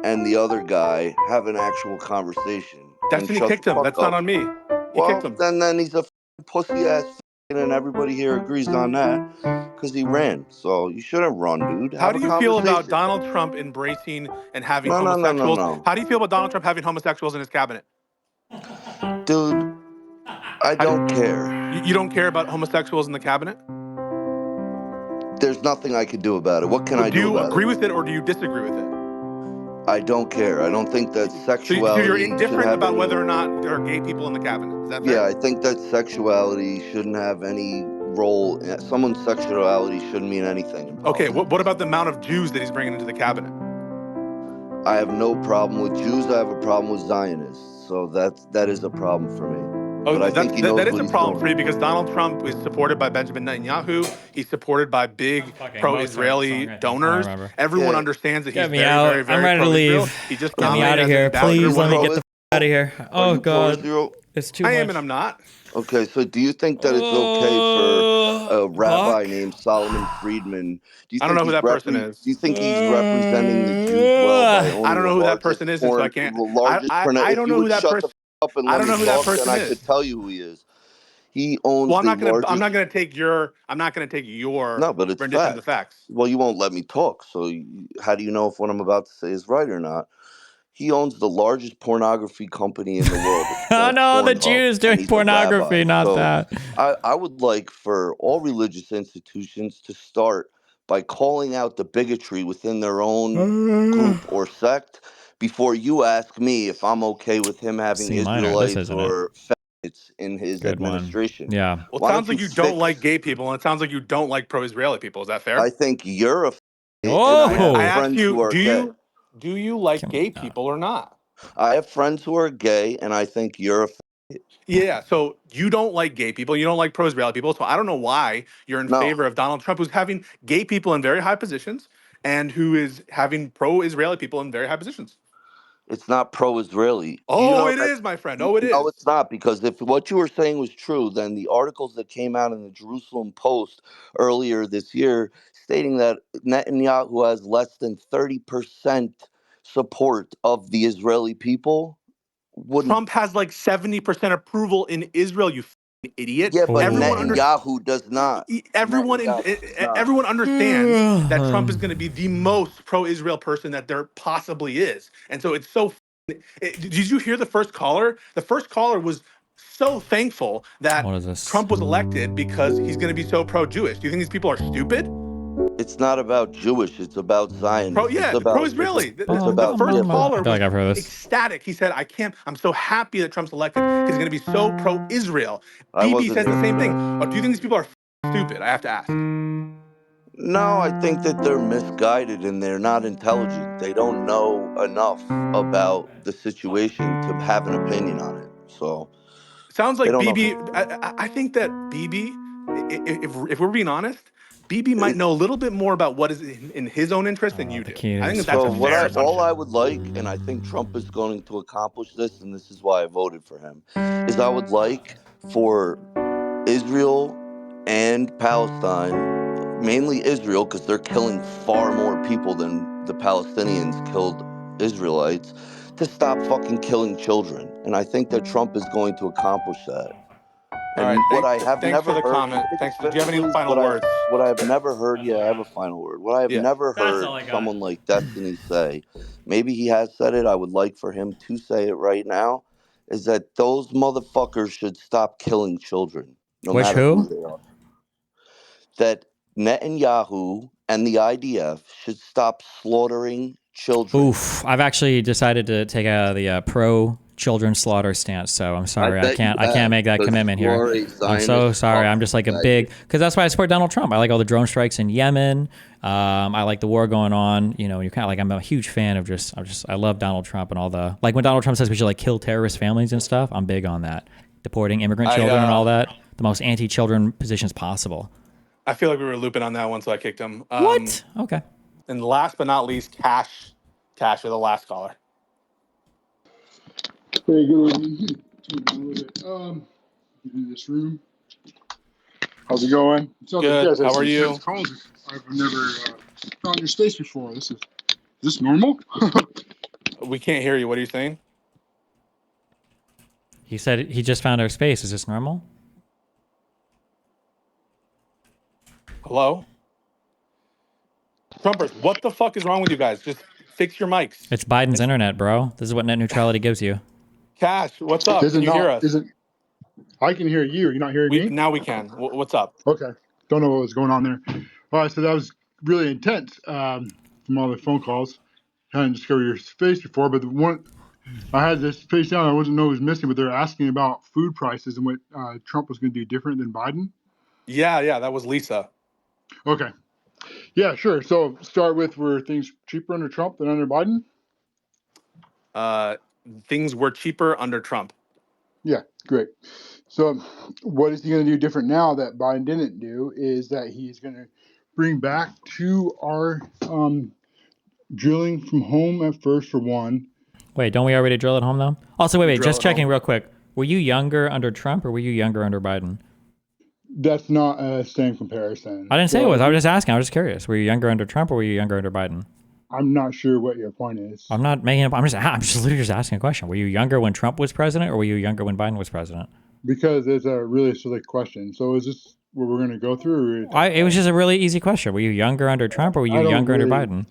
and the other guy have an actual conversation. Destiny kicked him. That's not on me. He kicked him. Then he's a pussy ass, and everybody here agrees on that because he ran. So you shouldn't run, dude. How do you feel about Donald Trump embracing and having homosexuals? No. How do you feel about Donald Trump having homosexuals in his cabinet? Dude, I don't care. You don't care about homosexuals in the cabinet? There's nothing I could do about it. What can I do about it? Do you agree with it or do you disagree with it? I don't care. I don't think that sexuality... So you're indifferent about whether or not there are gay people in the cabinet. Is that fair? Yeah, I think that sexuality shouldn't have any role. Someone's sexuality shouldn't mean anything. Okay, what about the amount of Jews that he's bringing into the cabinet? I have no problem with Jews. I have a problem with Zionists. So that is a problem for me. Oh, that is a problem for you because Donald Trump is supported by Benjamin Netanyahu. He's supported by big pro-Israeli donors. Everyone understands that he's very, very I'm ready to leave. He just get me out of here. Please let me get the out of here. Oh, God. It's too much. I am and I'm not. Okay, so do you think that it's okay for a rabbi named Solomon Friedman? I don't know who that person is. Do you think he's representing the Jews well? I don't know who that person is, so I can't. I don't know who that person is. I don't know who that person is. I could tell you who he is. He owns. Well, I'm not going to take your. No, but it's rendition of the facts. Well, you won't let me talk. So how do you know if what I'm about to say is right or not? He owns the largest pornography company in the world. It's Oh called no, the Pornhub, Jews and doing he's a rabbi. pornography, not So that. I would like for all religious institutions to start by calling out the bigotry within their own group or sect before you ask me if I'm okay with him having C minor, this Israelites isn't it? or Feminists in his Good one. administration. Yeah. Well, it Why sounds don't like you you don't like fix? gay people, and it sounds like you don't like pro-Israeli people. Is that I fair? think you're a and I have I Oh, asked friends you, who are gay. do you like Can- gay people or not? I have friends who are gay, and I think you're a Yeah, so you don't like gay people, you don't like pro-Israeli people, so I don't know why you're in no. favor of Donald Trump, who's having gay people in very high positions and who is having pro-Israeli people in very high positions. It's not pro-Israeli. Do you Oh, know it that? is, my friend. Oh, it No, is. it's not, because if what you were saying was true, then the articles that came out in the Jerusalem Post earlier this year stating that Netanyahu has less than 30% support of the Israeli people wouldn't. Trump has like 70% approval in Israel, you idiot. Yeah, but Everyone under oh. Netanyahu does not. Netanyahu does not. everyone understands that Trump is going to be the most pro-Israel person that there possibly is. And so it's so did you hear the first caller? The first caller was so thankful that What is this? Trump was elected because he's going to be so pro-Jewish. Do you think these people are stupid? It's not about Jewish. It's about Zionists. It's about Pro-Israeli. it's The about first I caller feel like was I've heard this. ecstatic. He said, I'm so happy that Trump's elected because he's going to be so pro-Israel. I BB wasn't says the here same for thing. that. Do you think these people are stupid? I have to ask. No, I think that they're misguided and they're not intelligent. They don't know enough about the situation to have an opinion on it. So Sounds they like don't know. BB. I think that BB, if we're being honest, BB might It, know a little bit more about what is in his own interest than you The do. key I think is that that's so a fucking what fair I listening. all assumption. I would like, and I think Trump is going to accomplish this, and this is why I voted for him, is I would like for Israel and Palestine, mainly Israel, because they're killing far more people than the Palestinians killed Israelites, to stop fucking killing children. And I think that Trump is going to accomplish that. All right. And what I have Thanks for never the heard, comment. can I just Thanks. Do you finish, have any please? final words? What I have never heard, yeah, I have a final word. What I have Yeah. never That's all heard I got. someone like Destiny say, maybe he has said it, I would like for him to say it right now, is that those motherfuckers should stop killing children, no Which matter who who? they are. That Netanyahu and the IDF should stop slaughtering children. Oof. I've actually decided to take out the pro children slaughter stance. So I'm I sorry, bet you I can't have, make that because commitment you here. are a I'm so Zionist sorry. fuck. I'm just like a That you. big, because that's why I support Donald Trump. I like all the drone strikes in Yemen. I like the war going on. You know, you're kind of like, I'm a huge fan of I love Donald Trump and all the, like when Donald Trump says we should like kill terrorist families and stuff, I'm big on that. Deporting immigrant children and all that. The most anti-children positions possible. I feel like we were looping on that one, so I kicked him. What? Okay. And last but not least, Cash. Cash for the last caller. Hey, good evening. In this room. How's it going? It sounds like you Good. guys have How are some intense you? calls. I've never found your space before. Is this normal? We can't hear you. What are you saying? He said he just found our space. Is this normal? Hello? Trumpers, what the fuck is wrong with you guys? Just fix your mics. It's Biden's internet, bro. This is what net neutrality gives you. Cash, what's up? Is Can it you hear not? us? Is it? I can hear you. Are you not hearing me? Now we can. What's up? Okay. Don't know what was going on there. All right. So that was really intense from all the phone calls. Hadn't discovered your space before, but the one I had this face down. I wasn't know it was missing, but they're asking about food prices and what Trump was going to do different than Biden. Yeah, that was Lisa. Okay. Yeah, sure. So start with, were things cheaper under Trump than under Biden? Things were cheaper under Trump. Yeah, great. So what is he going to do different now that Biden didn't do is that he's going to bring back to our drilling from home at first, for one. Wait, don't we already drill at home though? Also, wait, Drill just at checking home. real quick. Were you younger under Trump or were you younger under Biden? That's not a same comparison. I didn't say it So was. I was just asking. I was just curious. Were you younger under Trump or were you younger under Biden? I'm not sure what your point is. I'm not making up. I'm just literally just asking a question. Were you younger when Trump was president or were you younger when Biden was president? Because it's a really silly question. So is this what we're going to go through? It was just a really easy question. Were you younger under Trump or were you I don't younger under really. Biden?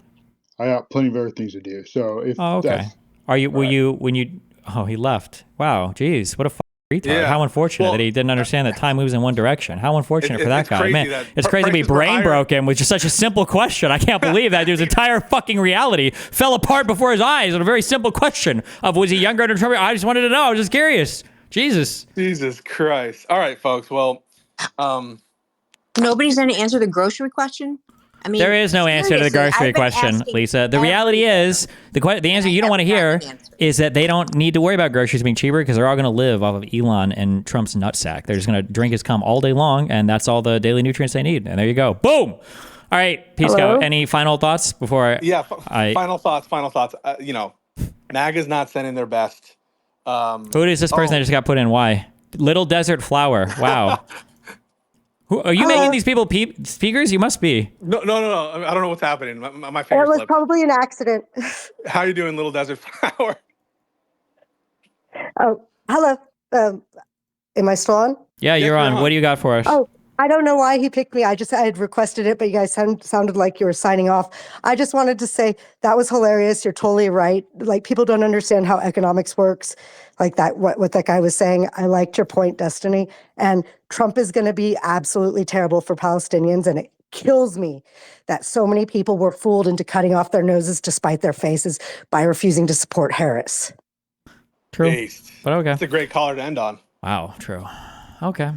I got plenty of other things to do. So if Oh, okay. that's Are you? Were you when you? Oh, he left. Wow, geez, what a retard. Yeah. How unfortunate Well, that he didn't understand that time moves in one direction. How unfortunate for that it's guy, crazy man. that It's crazy to be prices were higher. brain-broken with just such a simple question. I can't believe that dude's entire fucking reality fell apart before his eyes on a very simple question of was he younger under Trump? I just wanted to know. I was just curious. Jesus Christ. All right, folks. Well, Nobody's going to answer the grocery question. I mean, there is no answer to the seriously, grocery I've been question, asking Lisa. The every reality day, is, the answer and I you don't want to haven't hear gotten an answer. is that they don't need to worry about groceries being cheaper because they're all going to live off of Elon and Trump's nutsack. They're just going to drink his cum all day long, and that's all the daily nutrients they need. And there you go. Boom! All right, Pisco, Hello? any final thoughts before final thoughts. MAGA's not sending their best. Who is this person that just got put in? Why? Little Desert Flower. Wow. Who, are you making these people speakers? You must be. No. I don't know what's happening. My It finger was slipped. probably an accident. How you doing, Little Desert Flower? Oh, hello. Am I still on? Yeah, you're on. What do you got for us? Oh, I don't know why he picked me. I had requested it, but you guys sounded like you were signing off. I just wanted to say that was hilarious. You're totally right. Like, people don't understand how economics works. Like that, what that guy was saying. I liked your point, Destiny. And Trump is going to be absolutely terrible for Palestinians. And it kills me that so many people were fooled into cutting off their noses to spite their faces by refusing to support Harris. True. Based. But okay. That's a great caller to end on. Wow, true. Okay.